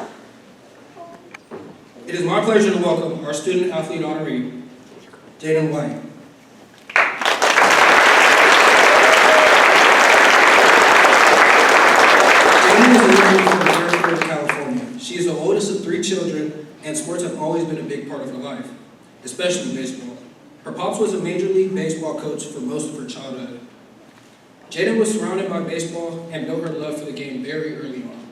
It is my pleasure to welcome our Student Athlete Honoree, Jaden White. Jaden is originally from Monterey, California. She is the oldest of 3 children, and sports have always been a big part of her life, especially baseball. Her pops was a Major League Baseball coach for most of her childhood. Jaden was surrounded by baseball and built her love for the game very early on.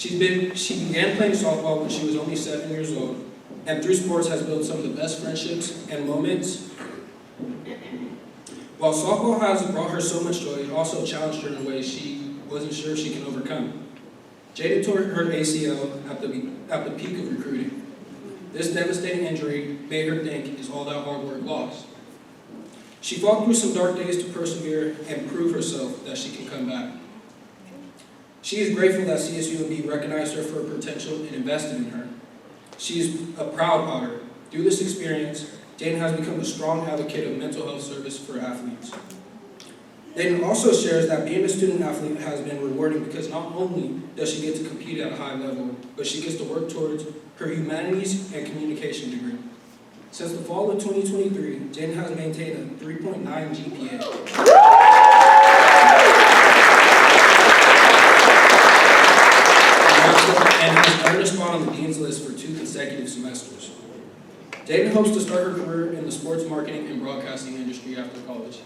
She began playing softball when she was only 7 years old, and through sports has built some of the best friendships and moments. While softball has brought her so much joy, it also challenged her in ways she wasn't sure she can overcome. Jaden tore her ACL at the peak of recruiting. This devastating injury made her think, is all that hard work lost? She fought through some dark days to persevere and prove herself that she can come back. She is grateful that CSUMB recognized her for her potential and invested in her. She is a proud Otter. Through this experience, Jaden has become a strong advocate of mental health service for athletes. Jaden also shares that being a student athlete has been rewarding because not only does she get to compete at a high level, but she gets to work towards her humanities and communication degree. Since the fall of 2023, Jaden has maintained a 3.9 GPA. And has earned a spot on the Dean's List for 2 consecutive semesters. Jaden hopes to start her career in the sports marketing and broadcasting industry after college.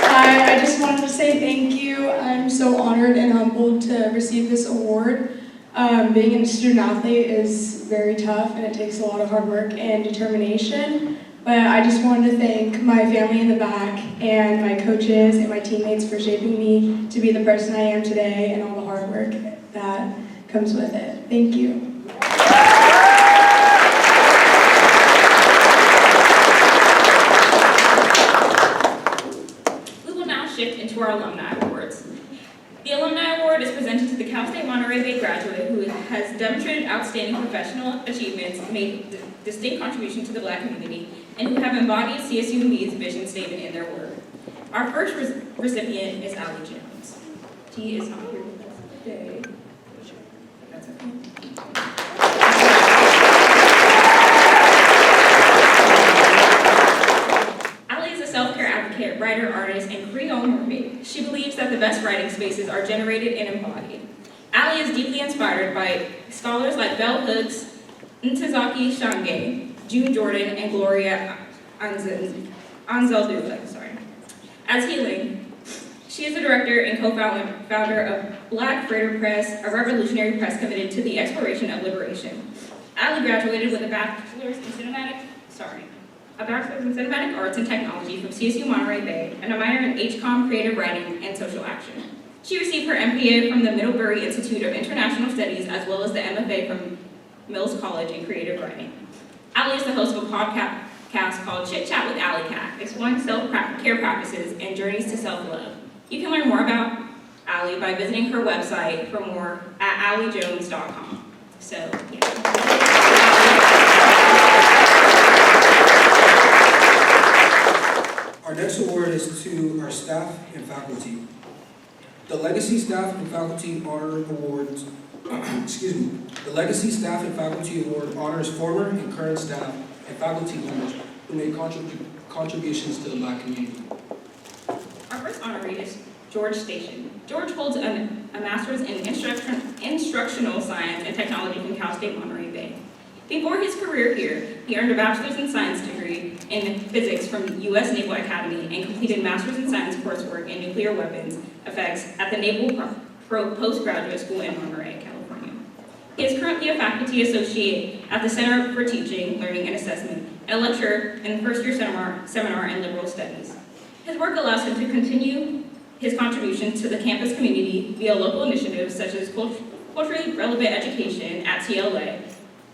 Hi, I just wanted to say thank you. I'm so honored and humbled to receive this award. Being a student athlete is very tough and it takes a lot of hard work and determination. But I just wanted to thank my family in the back and my coaches and my teammates for shaping me to be the person I am today and all the hard work that comes with it. Thank you. We will now shift into our alumni awards. The Alumni Award is presented to the Cal State Monterey Bay graduate who has demonstrated outstanding professional achievements, made distinct contribution to the Black community, and who have embodied CSUMB's vision statement in their work. Our first recipient is Allie Jones. He is not here with us today. That's okay. Allie is a self-care advocate, writer, artist, and Creole mermaid. She believes that the best writing spaces are generated and embodied. Allie is deeply inspired by scholars like Bell Hooks, Ntozake Shange, June Jordan, and Gloria Anzaldua, As healing, she is the director and co-founder of Black Freighter Press, a revolutionary press committed to the exploration of liberation. Allie graduated with a bachelor's in cinematic arts and technology from CSU Monterey Bay and a minor in HCOM creative writing and social action. She received her MPA from the Middlebury Institute of International Studies as well as the MFA from Mills College in creative writing. Allie is the host of a podcast called Chit Chat with Allie Cat, exploring self-care practices and journeys to self-love. You can learn more about Allie by visiting her website for more at alliejones.com. So, yeah. Our next award is to our staff and faculty. The Legacy Staff and Faculty Honor Awards, The Legacy Staff and Faculty Award honors former and current staff and faculty members who made contributions to the Black community. Our first honoree is George Station. George holds a master's in instructional science and technology from Cal State Monterey Bay. Before his career here, he earned a bachelor's in science degree in physics from U.S. Naval Academy and completed master's in science coursework in nuclear weapons effects at the Naval Postgraduate School in Monterey, California. He is currently a faculty associate at the Center for Teaching, Learning, and Assessment, and a lecturer in the first-year seminar in liberal studies. His work allows him to continue his contributions to the campus community via local initiatives such as culturally relevant education at TLA.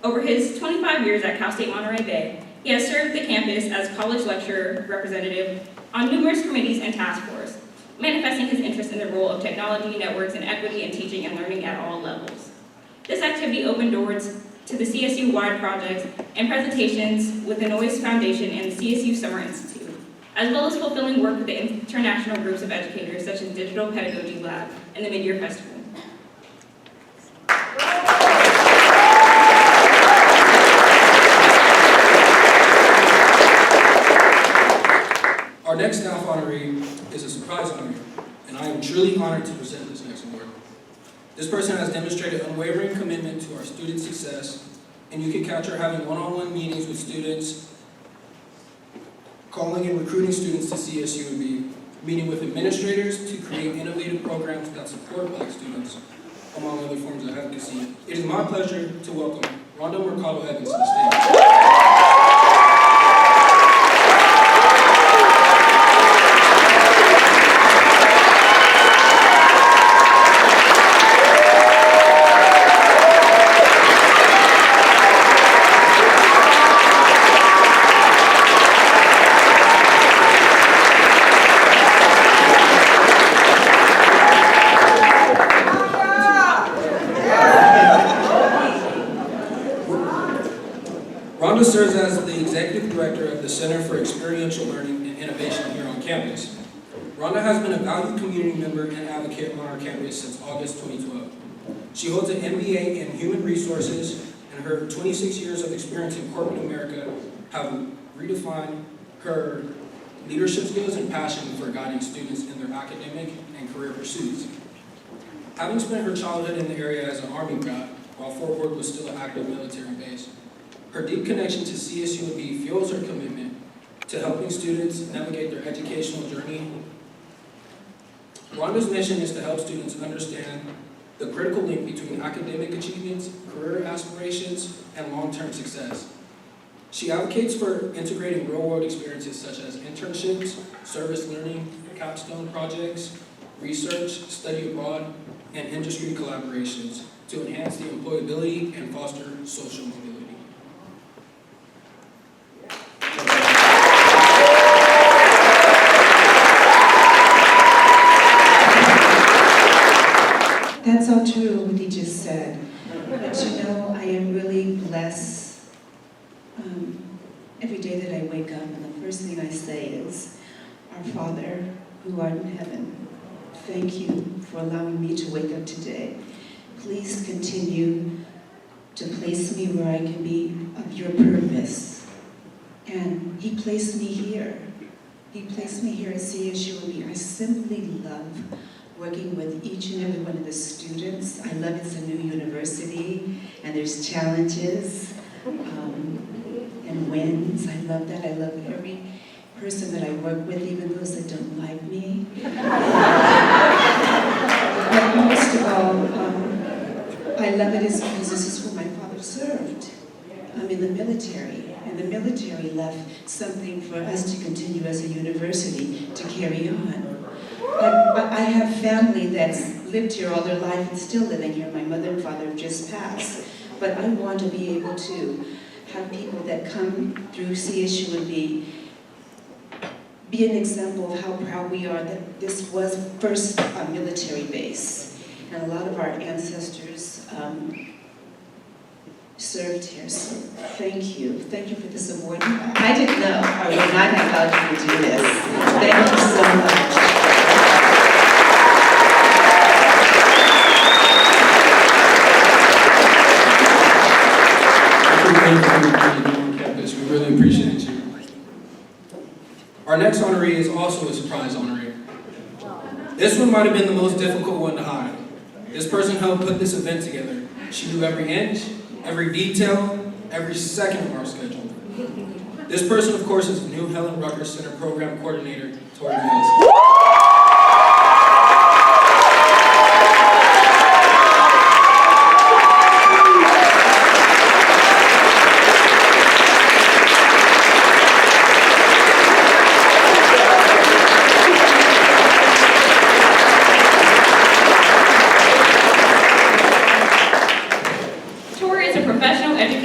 Over his 25 years at Cal State Monterey Bay, he has served the campus as college lecturer representative on numerous committees and task force, manifesting his interest in the role of technology, networks, and equity in teaching and learning at all levels. This activity opened doors to the CSU-wide projects and presentations with the Noyce Foundation and the CSU Summer Institute, as well as fulfilling work with the international groups of educators such as Digital Pedagogy Lab and the Midyear Festival. Our next staff honoree is a surprise honoree, and I am truly honored to present this next award. This person has demonstrated unwavering commitment to our student success, and you can catch her having one-on-one meetings with students, calling and recruiting students to CSUMB, meeting with administrators to create innovative programs that support Black students, among other forms of advocacy. It is my pleasure to welcome Rhonda Mercado Evans to the stage. Rhonda serves as the Executive Director of the Center for Experiential Learning and Innovation here on campus. Rhonda has been a valued community member and advocate on our campus since August 2012. She holds an MBA in Human Resources, and her 26 years of experience in corporate America have redefined her leadership skills and passion for guiding students in their academic and career pursuits. Having spent her childhood in the area as an Army brat, while Fort Worth was still an active military base, her deep connection to CSUMB fuels her commitment to helping students navigate their educational journey. Rhonda's mission is to help students understand the critical link between academic achievements, career aspirations, and long-term success. She advocates for integrating real-world experiences such as internships, service learning, capstone projects, research, study abroad, and industry collaborations to enhance the employability and foster social mobility. That's all true, what he just said. But you know, I am really blessed every day that I wake up, and the first thing I say is, Our Father, who art in heaven, thank you for allowing me to wake up today. Please continue to place me where I can be of your purpose. And he placed me here. He placed me here at CSUMB. I simply love working with each and every one of the students. I love it's a new university, and there's challenges and wins. I love that. I love every person that I work with, even those that don't like me. But most of all, I love it is because this is where my father served. I'm in the military, and the military left something for us to continue as a university to carry on. I have family that's lived here all their life and still living here. My mother and father have just passed. But I want to be able to have people that come through CSU and be an example of how proud we are that this was first a military base. And a lot of our ancestors served here, so thank you. Thank you for this award. I didn't know I would not have allowed you to do this. Thank you so much. On campus. We really appreciate you. Our next honoree is also a surprise honoree. This one might have been the most difficult one to hide. This person helped put this event together. She knew every inch, every detail, every second of our schedule. This person, of course, is the new Helen Rucker Center Program Coordinator, Tori Mills.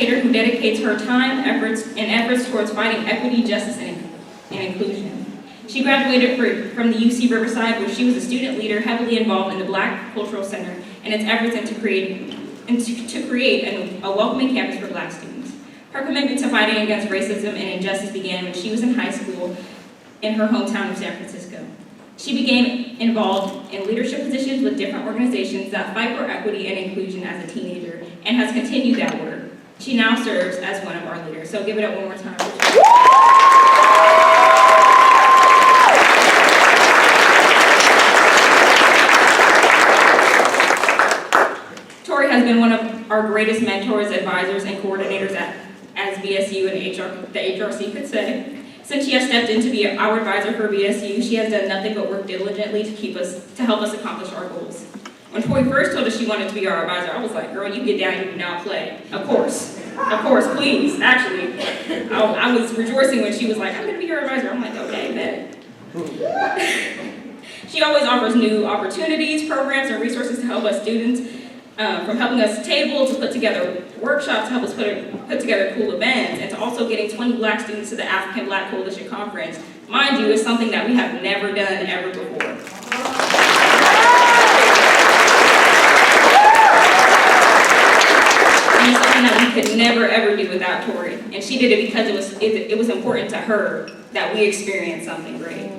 Who dedicates her time, efforts towards fighting equity, justice, and inclusion. She graduated from the UC Riverside, where she was a student leader heavily involved in the Black Cultural Center and its efforts to create a welcoming campus for Black students. Her commitment to fighting against racism and injustice began when she was in high school in her hometown of San Francisco. She became involved in leadership positions with different organizations that fight for equity and inclusion as a teenager and has continued that work. She now serves as one of our leaders. So give it up one more time. Tori has been one of our greatest mentors, advisors, and coordinators as BSU and the HRC could say. Since she has stepped in to be our advisor for BSU, she has done nothing but work diligently to help us accomplish our goals. When Tori first told us she wanted to be our advisor, I was like, girl, you get down, you do not play. Of course, please, actually. I was rejoicing when she was like, I'm gonna be your advisor. I'm like, okay, bet. She always offers new opportunities, programs, and resources to help us students, from helping us table to put together workshops to help us put together cool events, and to also getting 20 Black students to the African Black Coalition Conference. Mind you, is something that we have never done ever before. And it's something that we could never ever do without Tori. And she did it because it was important to her that we experience something great.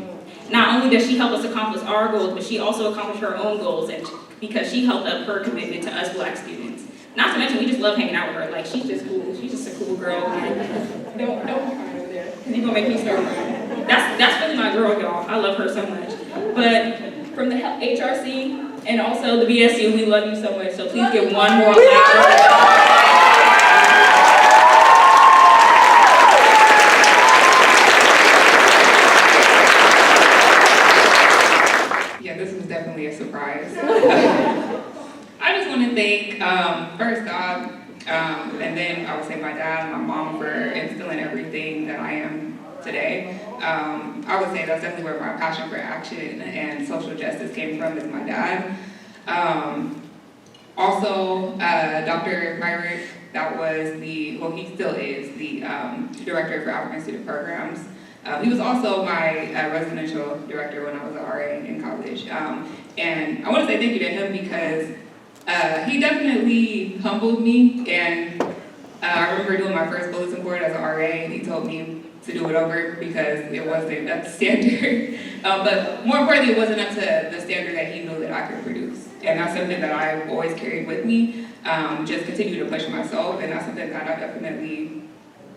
Not only does she help us accomplish our goals, but she also accomplished her own goals, and because she held up her commitment to us Black students. Not to mention, we just love hanging out with her. Like, she's just cool. She's just a cool girl. Don't cry over there, because you're gonna make me start crying. That's really my girl, y'all. I love her so much. But from the HRC and also the BSU, we love you so much. So please give one more clap. Definitely a surprise. I just want to thank, first God, and then I would say my dad and my mom for instilling everything that I am today. I would say that's definitely where my passion for action and social justice came from, is my dad. Also, Dr. Myrick, that was he still is the director for African Student Programs. He was also my residential director when I was an RA in college. And I want to say thank you to him because he definitely humbled me. And I remember doing my first bulletin board as an RA, and he told me to do it over because it wasn't up to standard. But more importantly, it wasn't up to the standard that he knew that I could produce. And that's something that I've always carried with me, just continue to push myself, and that's something that I definitely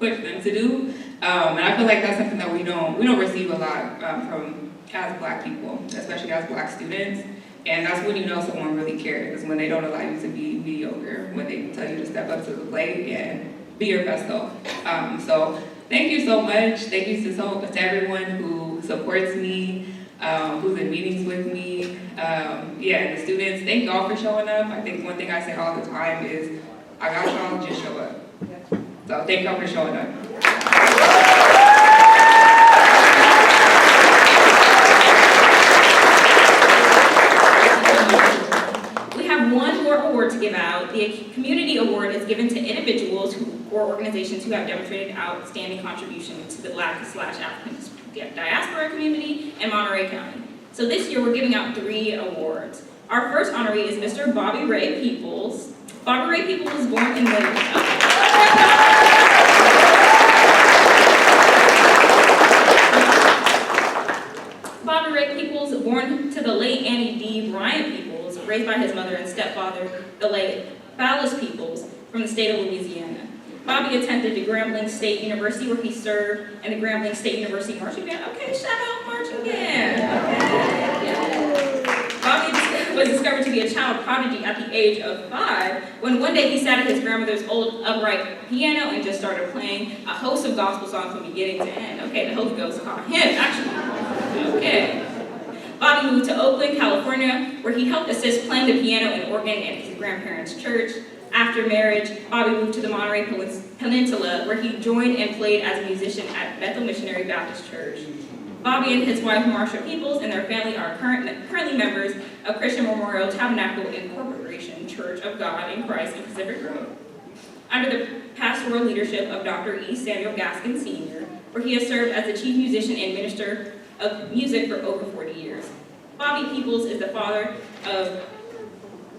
push them to do. And I feel like that's something that we don't receive a lot from as Black people, especially as Black students. And that's when you know someone really cares, is when they don't allow you to be mediocre, when they tell you to step up to the plate and be your best self. So thank you so much. Thank you to everyone who supports me, who's in meetings with me. The students, thank y'all for showing up. I think one thing I say all the time is, I got y'all, just show up. So thank y'all for showing up. We have one more award to give out. The Community Award is given to individuals or organizations who have demonstrated outstanding contribution to the Black/African diaspora community in Monterey County. So this year we're giving out 3 awards. Our first honoree is Mr. Bobby Ray Peoples. Bobby Ray Peoples was born in the Bobby Ray Peoples, born to the late Annie D. Bryant Peoples, raised by his mother and stepfather, the late Phallus Peoples, from the state of Louisiana. Bobby attended the Grambling State University, where he served in the Grambling State University marching band. Okay, shout out marching band. Okay. Bobby was discovered to be a child prodigy at the age of 5, when one day he sat at his grandmother's old upright piano and just started playing a host of gospel songs from beginning to end. Okay, the Holy Ghost caught him, actually. Okay. Bobby moved to Oakland, California, where he helped assist playing the piano and organ at his grandparents' church. After marriage, Bobby moved to the Monterey Peninsula, where he joined and played as a musician at Bethel Missionary Baptist Church. Bobby and his wife, Marsha Peoples, and their family are currently members of Christian Memorial Tabernacle Incorporation Church of God in Christ in Pacific Grove, under the pastoral leadership of Dr. E. Samuel Gaskin Sr., where he has served as the chief musician and minister of music for over 40 years. Bobby Peoples is the father of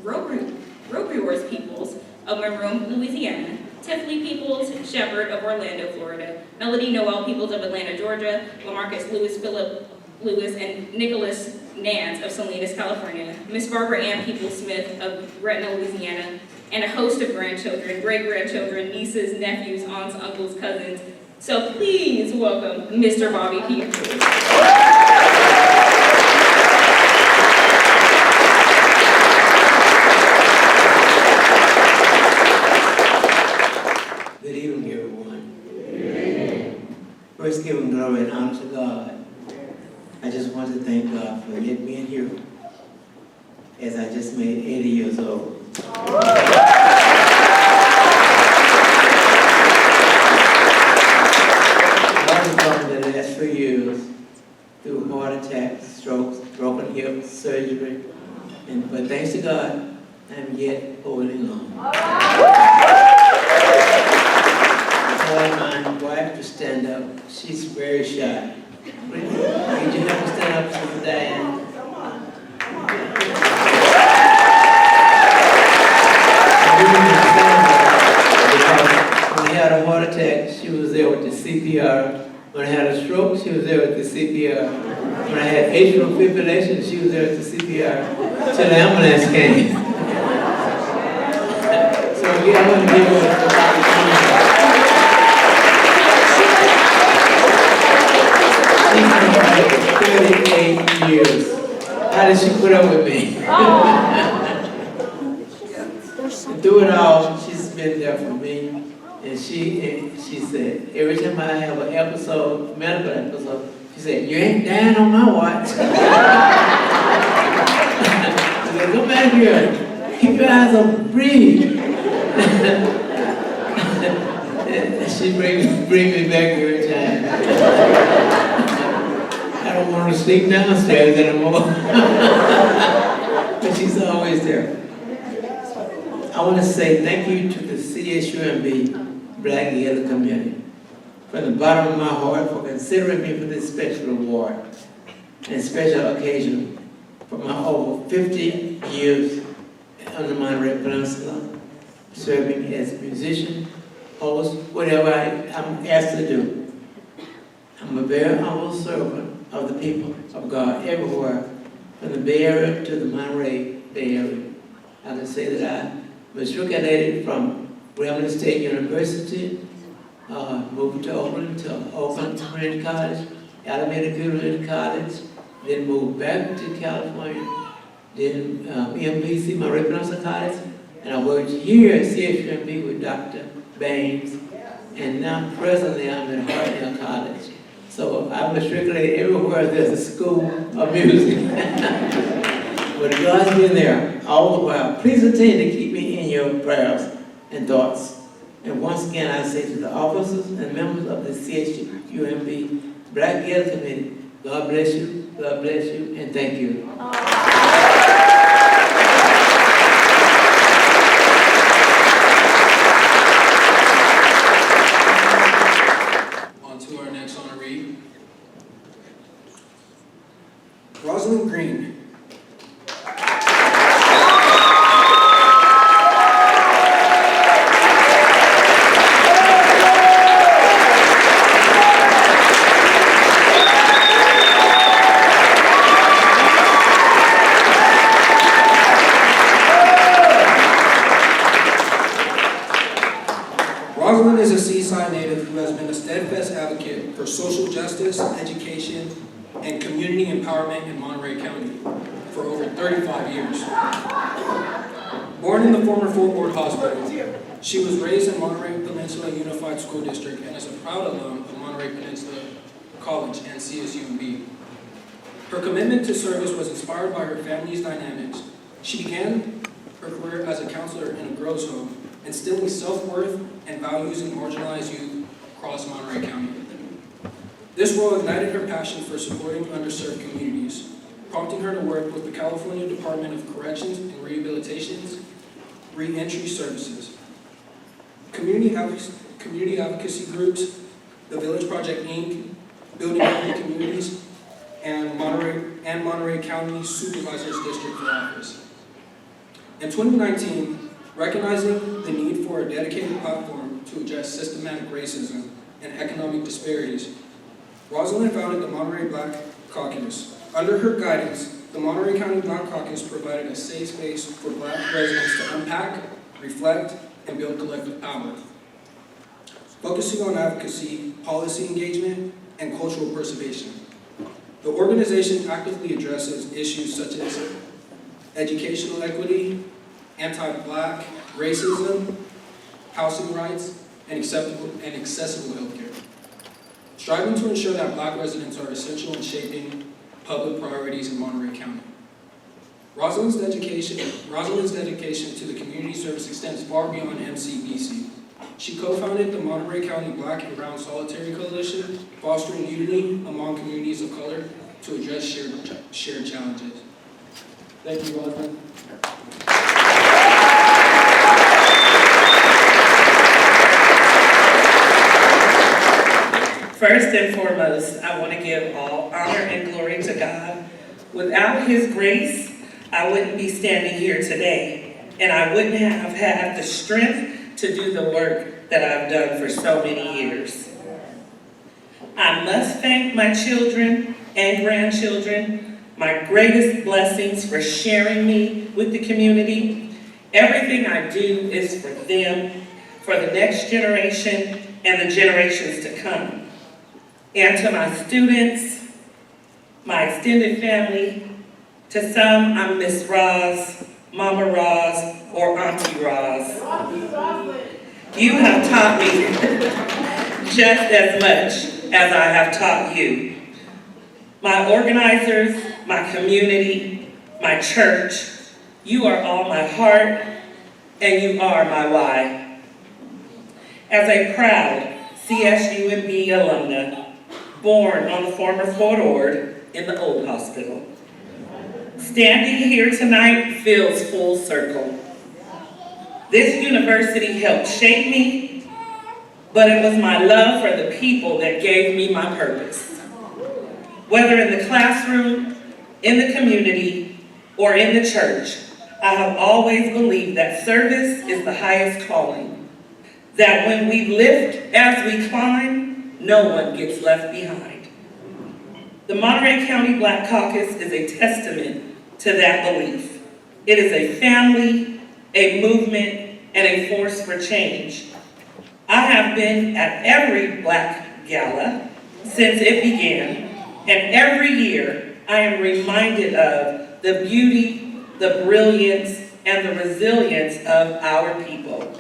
Robrewers Peoples of Monroe, Louisiana, Tiffany Peoples, Shepherd of Orlando, Florida, Melody Noel Peoples of Atlanta, Georgia, Lamarcus Lewis, Philip Lewis, and Nicholas Nance of Salinas, California, Miss Barbara Ann Peoples-Smith of Gretna, Louisiana, and a host of grandchildren, great-grandchildren, nieces, nephews, aunts, uncles, cousins. So please welcome Mr. Bobby Peoples. first giving glory and honor to God, I just want to thank God for yet being here as I just made 80 years old. God has brought me the last 3 years through heart attacks, strokes, broken hips, surgery, but thanks to God, I'm yet holding on. I want my wife to stand up. She's very shy. Would you have to stand up, Sister Diane? Because when I had a heart attack, she was there with the CPR. When I had a stroke, she was there with the CPR. When I had atrial fibrillation, she was there with the CPR. Till the ambulance came. So again, I want to give her a 38 years. How did she put up with me? And through it all, she's been there for me. And she said, every time I have an episode, medical episode, she said, you ain't dying on my watch. I said, come back here. Keep your eyes open, breathe. She bring me back every time. I don't want to sleep downstairs anymore. But she's always there. I want to say thank you to the CSUMB Black Gala community from the bottom of my heart for considering me for this special award and special occasion for my over 50 years on the Monterey Peninsula, serving as a musician, host, whatever I'm asked to do. I'm a very humble servant of the people of God everywhere, from the Bay Area to the Monterey Bay Area. I can say that I matriculated from Grambling State University, moved to Oakland Community College, Alameda Community College, then moved back to California, then MPC, Monterey Peninsula College, and I worked here at CSUMB with Dr. Baines, and now presently I'm at Hartnell College. So I matriculated everywhere there's a school of music. But God's been there all the while. Please continue to keep me in your prayers and thoughts. And once again, I say to the officers and members of the CSUMB Black Gala Committee, God bless you, and thank you. On to our next honoree. Rosalind Green. Rosalind is a Seaside native who has been a steadfast advocate for social justice, education, and community empowerment in Monterey County for over 35 years. Born in the former Fort Worth Hospital, she was raised in Monterey Peninsula Unified School District and is a proud alum of Monterey Peninsula College and CSUMB. Her commitment to service was inspired by her family's dynamics. She began her career as a counselor in a girls' home, instilling self-worth and values in marginalized youth across Monterey County. This role ignited her passion for supporting underserved communities, prompting her to work with the California Department of Corrections and Rehabilitation's Reentry Services. Community advocacy groups, the Village Project, Inc., Building Healthy Communities, and Monterey County Supervisor's District for Office. In 2019, recognizing the need for a dedicated platform to address systematic racism and economic disparities, Rosalind founded the Monterey Black Caucus. Under her guidance, the Monterey County Black Caucus provided a safe space for Black residents to unpack, reflect, and build collective power, focusing on advocacy, policy engagement, and cultural preservation. The organization actively addresses issues such as educational equity, anti-Black racism, housing rights, and accessible healthcare. striving to ensure that Black residents are essential in shaping public priorities in Monterey County. Rosalind's dedication to the community service extends far beyond MCBC. She co-founded the Monterey County Black and Brown Solitary Coalition, fostering unity among communities of color to address shared challenges. Thank you, Rosalind. First and foremost, I want to give all honor and glory to God. Without His grace, I wouldn't be standing here today, and I wouldn't have had the strength to do the work that I've done for so many years. I must thank my children and grandchildren, my greatest blessings for sharing me with the community. Everything I do is for them, for the next generation and the generations to come. And to my students, my extended family, to some I'm Miss Roz, Mama Roz, or Auntie Roz. You have taught me just as much as I have taught you. My organizers, my community, my church, you are all my heart, and you are my why. As a proud CSUMB alumna, born on the former Fort Ord in the old hospital, standing here tonight feels full circle. This university helped shape me, but it was my love for the people that gave me my purpose. Whether in the classroom, in the community, or in the church, I have always believed that service is the highest calling. That when we lift as we climb, no one gets left behind. The Monterey County Black Caucus is a testament to that belief. It is a family, a movement, and a force for change. I have been at every Black Gala since it began, and every year I am reminded of the beauty, the brilliance, and the resilience of our people.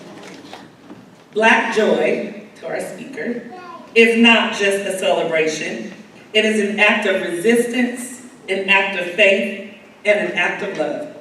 Black joy, to our speaker, is not just a celebration. It is an act of resistance, an act of faith, and an act of love.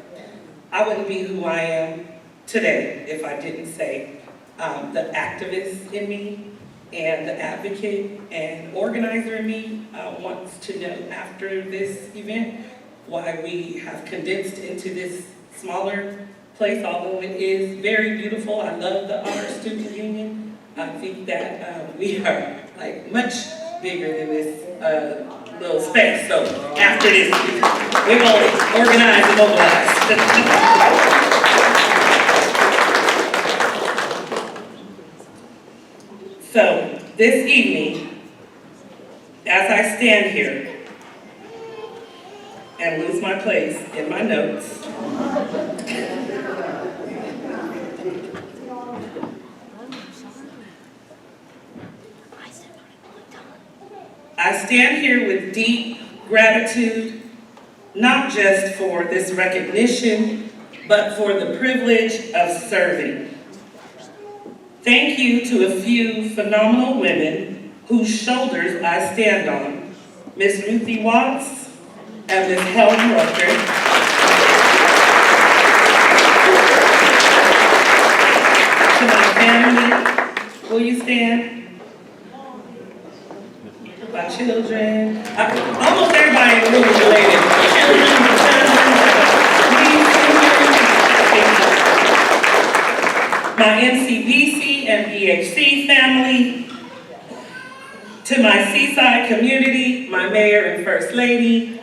I wouldn't be who I am today if I didn't say the activist in me and the advocate and organizer in me wants to know after this event why we have condensed into this smaller place, although it is very beautiful. I love the Honor Student Union. I think that we are like much bigger than this little space. So after this, we're going to organize and mobilize. So this evening, as I stand here and lose my place in my notes, I stand here with deep gratitude, not just for this recognition, but for the privilege of serving. Thank you to a few phenomenal women whose shoulders I stand on, Miss Ruthie Watts and Miss Helen Rucker. To my family, will you stand? My children, almost everybody in the room is related. My NCBC and BHC family, to my Seaside community, my mayor and first lady,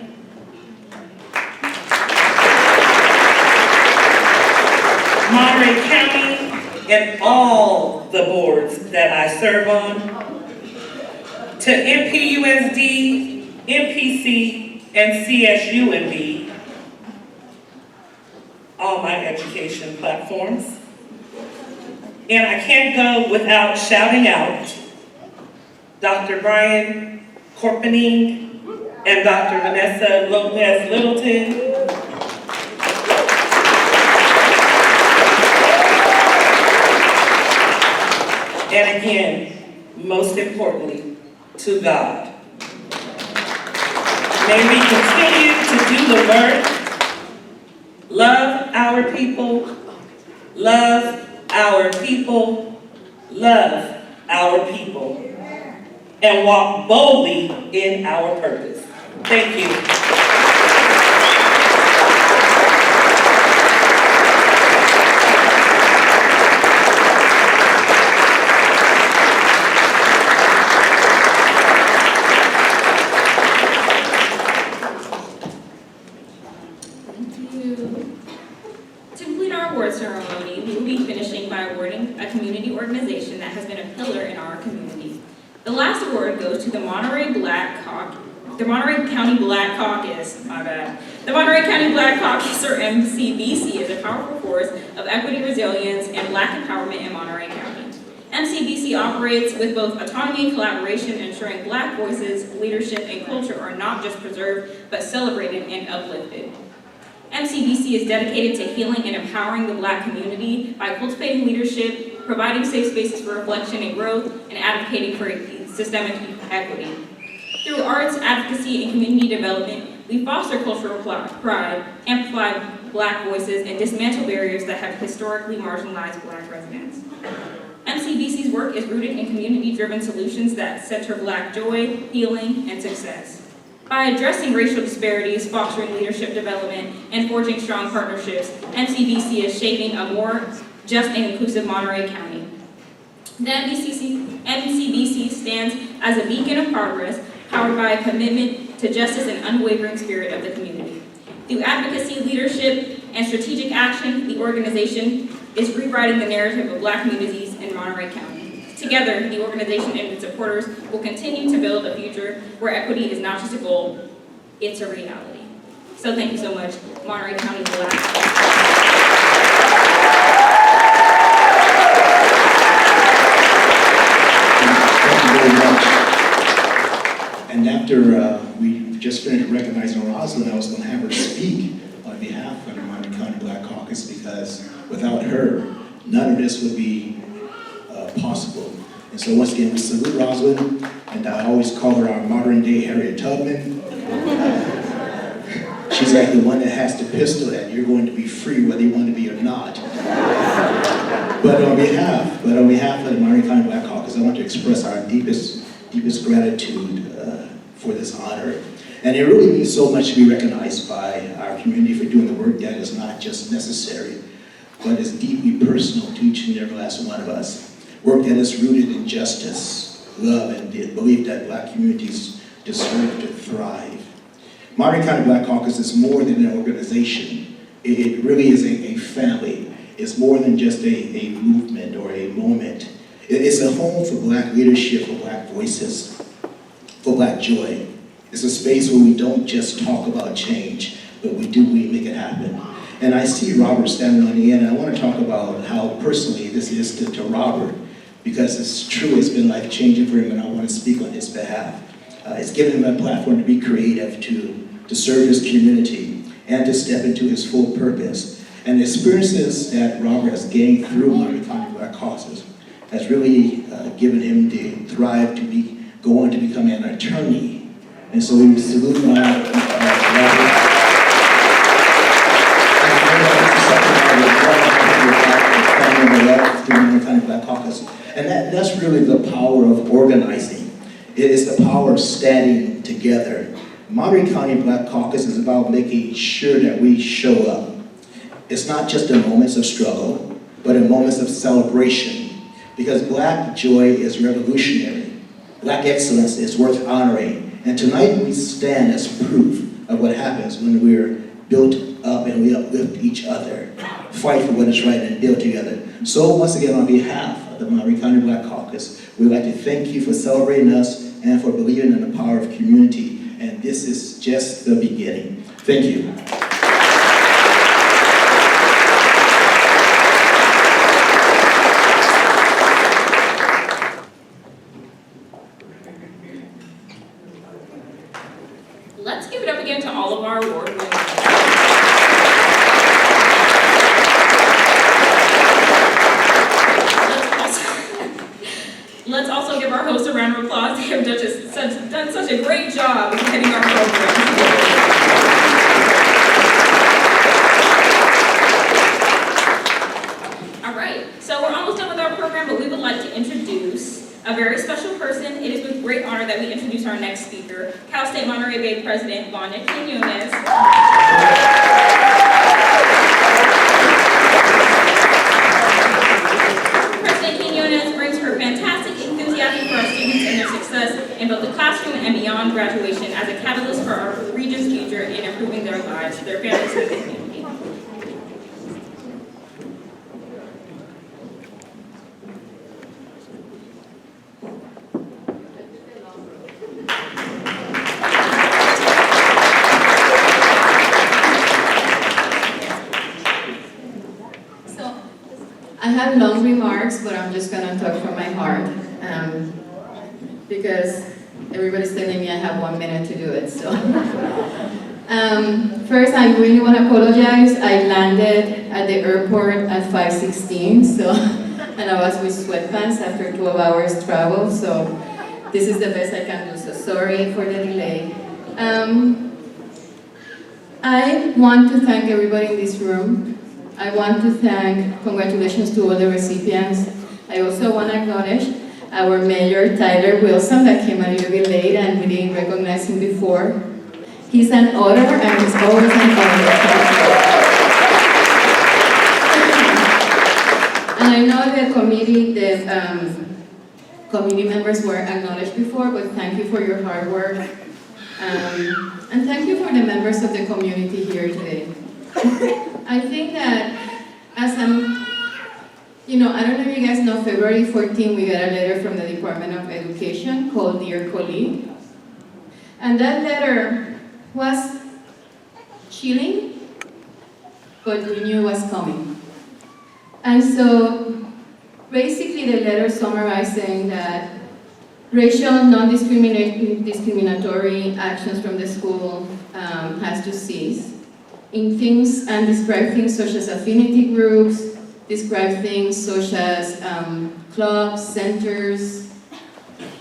Monterey County, and all the boards that I serve on, to MPUSD, MPC, and CSUMB, all my education platforms. And I can't go without shouting out Dr. Brian Corpening and Dr. Vanessa Lopez Littleton. And again, most importantly, to God. May we continue to do the work, love our people, love our people, love our people, and walk boldly in our purpose. Thank you. To complete our award ceremony, we will be finishing by awarding a community organization that has been a pillar in our community. The last award goes to the Monterey County Black Caucus, The Monterey County Black Caucus, or MCBC, is a powerful force of equity, resilience, and Black empowerment in Monterey County. MCBC operates with both autonomy and collaboration, ensuring Black voices, leadership, and culture are not just preserved, but celebrated and uplifted. MCBC is dedicated to healing and empowering the Black community by cultivating leadership, providing safe spaces for reflection and growth, and advocating for systemic equity. Through arts, advocacy, and community development, we foster cultural pride, amplify Black voices, and dismantle barriers that have historically marginalized Black residents. MCBC's work is rooted in community-driven solutions that center Black joy, healing, and success. By addressing racial disparities, fostering leadership development, and forging strong partnerships, MCBC is shaping a more just and inclusive Monterey County. The MCBC stands as a beacon of progress, powered by a commitment to justice and unwavering spirit of the community. Through advocacy, leadership, and strategic action, the organization is rewriting the narrative of Black communities in Monterey County. Together, the organization and its supporters will continue to build a future where equity is not just a goal, it's a reality. So thank you so much, Monterey County Black. And after we just finished recognizing Rosalind, I was going to have her speak on behalf of the Monterey County Black Caucus, because without her, none of this would be possible. And so once again, we salute Rosalind, and I always call her our modern day Harriet Tubman. She's like the one that has the pistol that you're going to be free whether you want to be or not. But on behalf of the Monterey County Black Caucus, I want to express our deepest gratitude for this honor. And it really means so much to be recognized by our community for doing the work that is not just necessary, but is deeply personal to each and every last one of us. Work that is rooted in justice, love, and the belief that Black communities deserve to thrive. Monterey County Black Caucus is more than an organization. It really is a family. It's more than just a movement or a moment. It's a home for Black leadership, for Black voices, for Black joy. It's a space where we don't just talk about change, but we make it happen. And I see Robert standing on the end, and I want to talk about how personally this is to Robert, because it's true, it's been life-changing for him, and I want to speak on his behalf. It's given him a platform to be creative, to serve his community, and to step into his full purpose. And the experiences that Robert has gained through Monterey County Black Caucus has really given him the drive to go on to become an attorney. And so we salute Robert. Black Caucus. And that's really the power of organizing. It is the power of standing together. Monterey County Black Caucus is about making sure that we show up. It's not just in moments of struggle, but in moments of celebration. Because Black joy is revolutionary. Black excellence is worth honoring. And tonight we stand as proof of what happens when we're built up and we uplift each other, fight for what is right, and build together. So once again, on behalf of the Monterey County Black Caucus, we'd like to thank you for celebrating us and for believing in the power of community. And this is just the beginning. Thank you. Let's give it up again to all of our award winners. Let's also give our host a round of applause. you have done such a great job of heading our program. All right, so we're almost done with our program, but we would like to introduce a very special person. It is with great honor that we introduce our next speaker, Cal State Monterey Bay President Vanya Quinones. President Quinones brings her fantastic enthusiasm for our students and their success in both the classroom and beyond graduation as a catalyst for our region's future in improving their lives, their families, and their community. I have long remarks, but I'm just gonna talk from my heart because everybody's telling me I have 1 minute to do it. So, first, I really want to apologize. I landed at the airport at 5:16, so and I was with sweatpants after 12 hours travel. So, this is the best I can do. So, sorry for the delay. I want to thank everybody in this room. I want to thank, congratulations to all the recipients. I also want to acknowledge our Mayor, Tyler Wilson, that came a little bit late and we didn't recognize him before. He's an Otter and he's always an Otter. And I know the committee members were acknowledged before, but thank you for your hard work. And thank you for the members of the community here today. I think that as I don't know if you guys know, February 14, we got a letter from the Department of Education called Dear Colleague. And that letter was chilling, but we knew it was coming. And so basically the letter summarized saying that racial non-discriminatory actions from the school has to cease. In things and describe things such as affinity groups, describe things such as clubs, centers,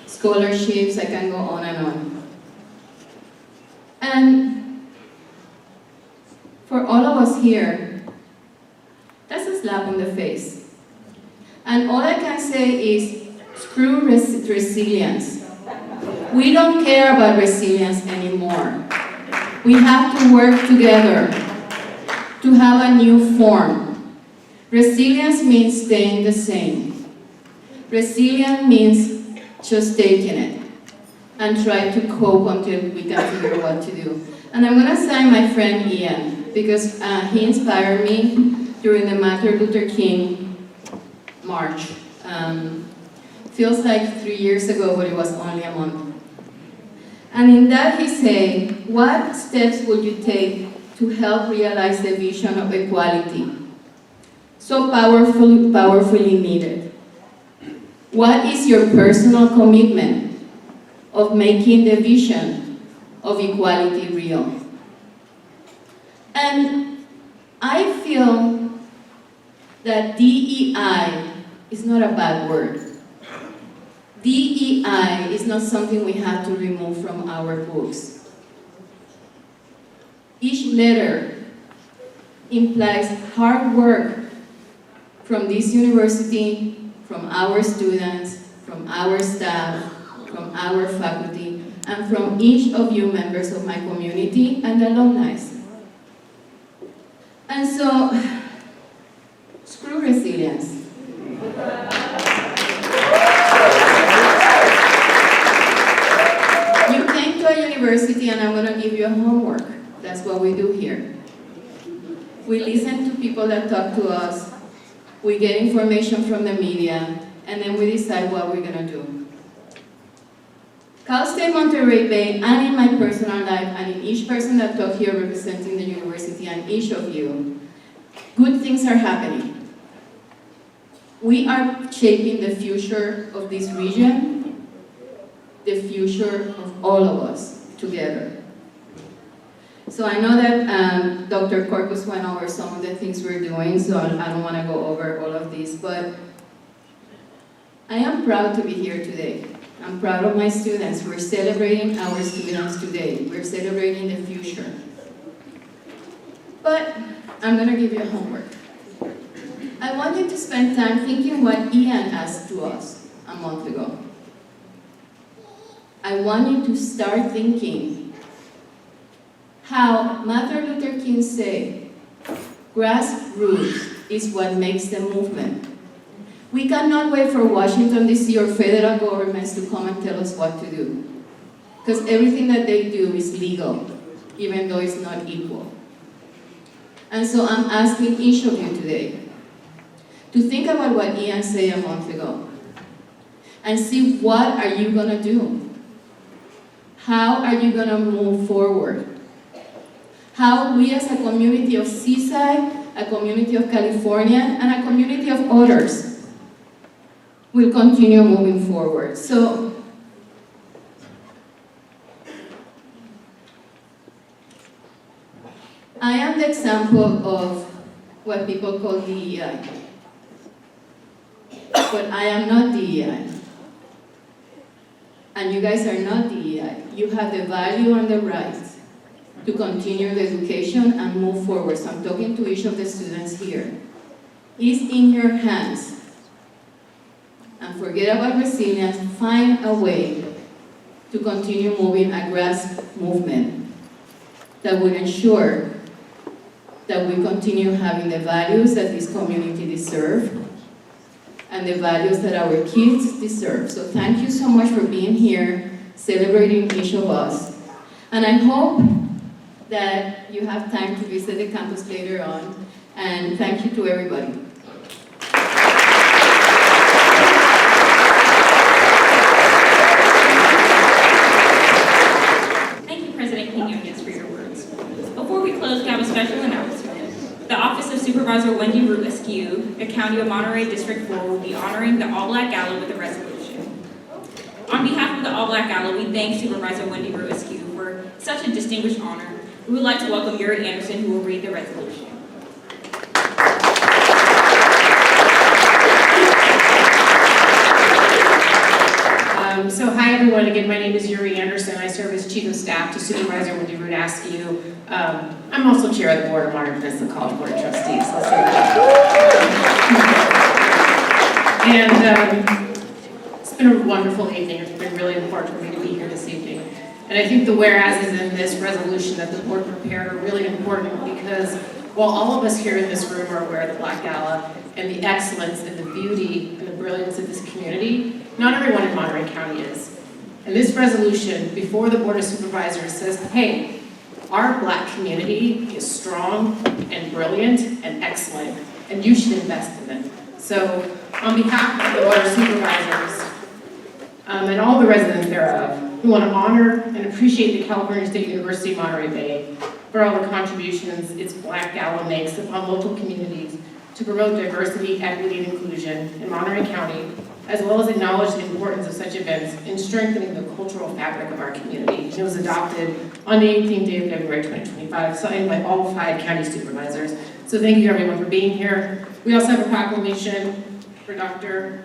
scholarships, I can go on and on. And for all of us here, that's a slap in the face. And all I can say is, screw resilience. We don't care about resilience anymore. We have to work together to have a new form. Resilience means staying the same. Resilience means just taking it and try to cope until we can figure what to do. And I'm gonna thank my friend Ian because he inspired me during the Martin Luther King March. Feels like 3 years ago, but it was only a month. And in that he said, what steps would you take to help realize the vision of equality so powerfully needed? What is your personal commitment of making the vision of equality real? And I feel that DEI is not a bad word. DEI is not something we have to remove from our books. Each letter implies hard work from this university, from our students, from our staff, from our faculty, and from each of you members of my community and alumni. And so, screw resilience. You came to a university and I'm going to give you a homework. That's what we do here. We listen to people that talk to us, we get information from the media, and then we decide what we're going to do. Cal State Monterey Bay, and in my personal life, and in each person that talked here representing the university and each of you, good things are happening. We are shaping the future of this region, the future of all of us together. So I know that Dr. Corpus went over some of the things we're doing, so I don't want to go over all of these, but I am proud to be here today. I'm proud of my students. We're celebrating our students today. We're celebrating the future. But I'm gonna give you a homework. I want you to spend time thinking what Ian asked to us a month ago. I want you to start thinking how Martin Luther King said, grassroots is what makes the movement. We cannot wait for Washington, D.C. or federal governments to come and tell us what to do. Because everything that they do is legal, even though it's not equal. And so I'm asking each of you today to think about what Ian said a month ago and see what are you going to do. How are you going to move forward? How we as a community of Seaside, a community of California, and a community of others will continue moving forward. So, I am the example of what people call DEI. But I am not DEI. And you guys are not DEI. You have the value and the right to continue the education and move forward. So I'm talking to each of the students here. It's in your hands. And forget about resilience. Find a way to continue moving a grass movement that will ensure that we continue having the values that this community deserves and the values that our kids deserve. So thank you so much for being here, celebrating each of us. And I hope that you have time to visit the campus later on. And thank you to everybody. Thank you, President King, for your words. Before we close, we have a special announcement. The Office of Supervisor Wendy Root Askew, the County of Monterey District 4, will be honoring the All Black Gala with a resolution. On behalf of the All Black Gala, we thank Supervisor Wendy Root Askew for such a distinguished honor. We would like to welcome Yuri Anderson, who will read the resolution. So hi everyone, again my name is Yuri Anderson. I serve as Chief of Staff to Supervisor Wendy Root Askew. I'm also Chair of the Board of Monterey Peninsula College Board of Trustees. Let's say that. And it's been a wonderful evening. It's been really important for me to be here this evening. And I think the whereases in this resolution that the board prepared are really important because while all of us here in this room are aware of the Black Gala and the excellence and the beauty and the brilliance of this community, not everyone in Monterey County is. And this resolution before the Board of Supervisors says, hey, our Black community is strong and brilliant and excellent, and you should invest in it. So on behalf of the Board of Supervisors and all the residents thereof, we want to honor and appreciate the California State University Monterey Bay for all the contributions its Black Gala makes upon local communities to promote diversity, equity, and inclusion in Monterey County, as well as acknowledge the importance of such events in strengthening the cultural fabric of our community. It was adopted on the 18th day of February 2025, signed by all 5 county supervisors. So thank you everyone for being here. We also have a proclamation for Dr.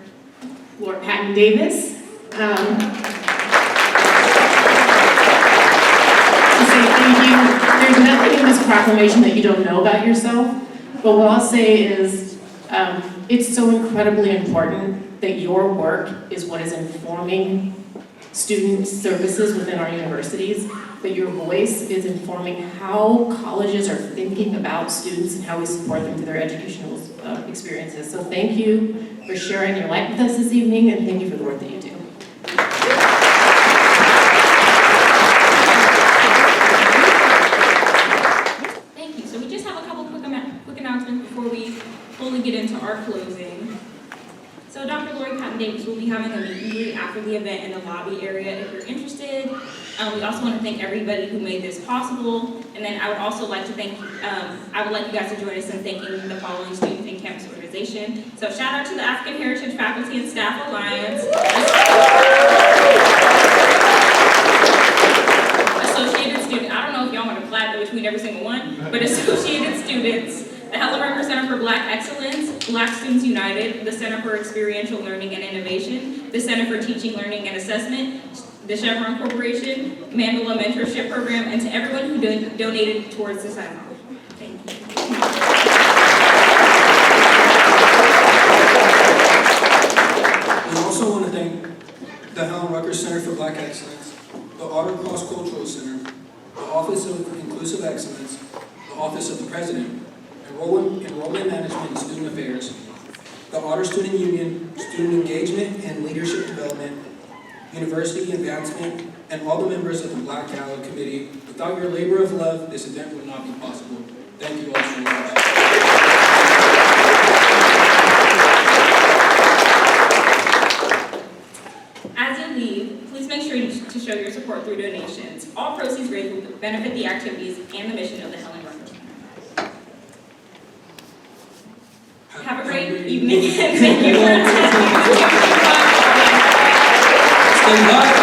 Lord Patton Davis. To say thank you. There's nothing in this proclamation that you don't know about yourself, but what I'll say is it's so incredibly important that your work is what is informing student services within our universities, that your voice is informing how colleges are thinking about students and how we support them through their educational experiences. So thank you for sharing your life with us this evening, and thank you for the work that you do. Thank you. So we just have a couple quick announcements before we fully get into our closing. So Dr. Lori Patton Davis will be having a meet and greet after the event in the lobby area if you're interested. We also want to thank everybody who made this possible. And then I would also like to thank, I would like you guys to join us in thanking the following students in campus organization. So shout out to the African Heritage Faculty and Staff Alliance, Associated Students, I don't know if y'all want to flag between every single one, but Associated Students, the the Helen Rucker Center for Black Excellence, Black Students United, the Center for Experiential Learning and Innovation, the Center for Teaching, Learning and Assessment, the Chevron Corporation, Mandela Mentorship Program, and to everyone who donated towards this event. Thank you. We also want to thank the Helen Rucker Center for Black Excellence, the Otter Cross Cultural Center, the Office of Inclusive Excellence, the Office of the President, Enrollment Management and Student Affairs, the Otter Student Union, Student Engagement and Leadership Development, University Advancement, and all the members of the Black Gala Committee. Without your labor of love, this event would not be possible. Thank you all so much. As you leave, please make sure to show your support through donations. All proceeds raised will benefit the activities and the mission of the Helen Rucker Center. Have a great evening, and thank you for attending. Stay live.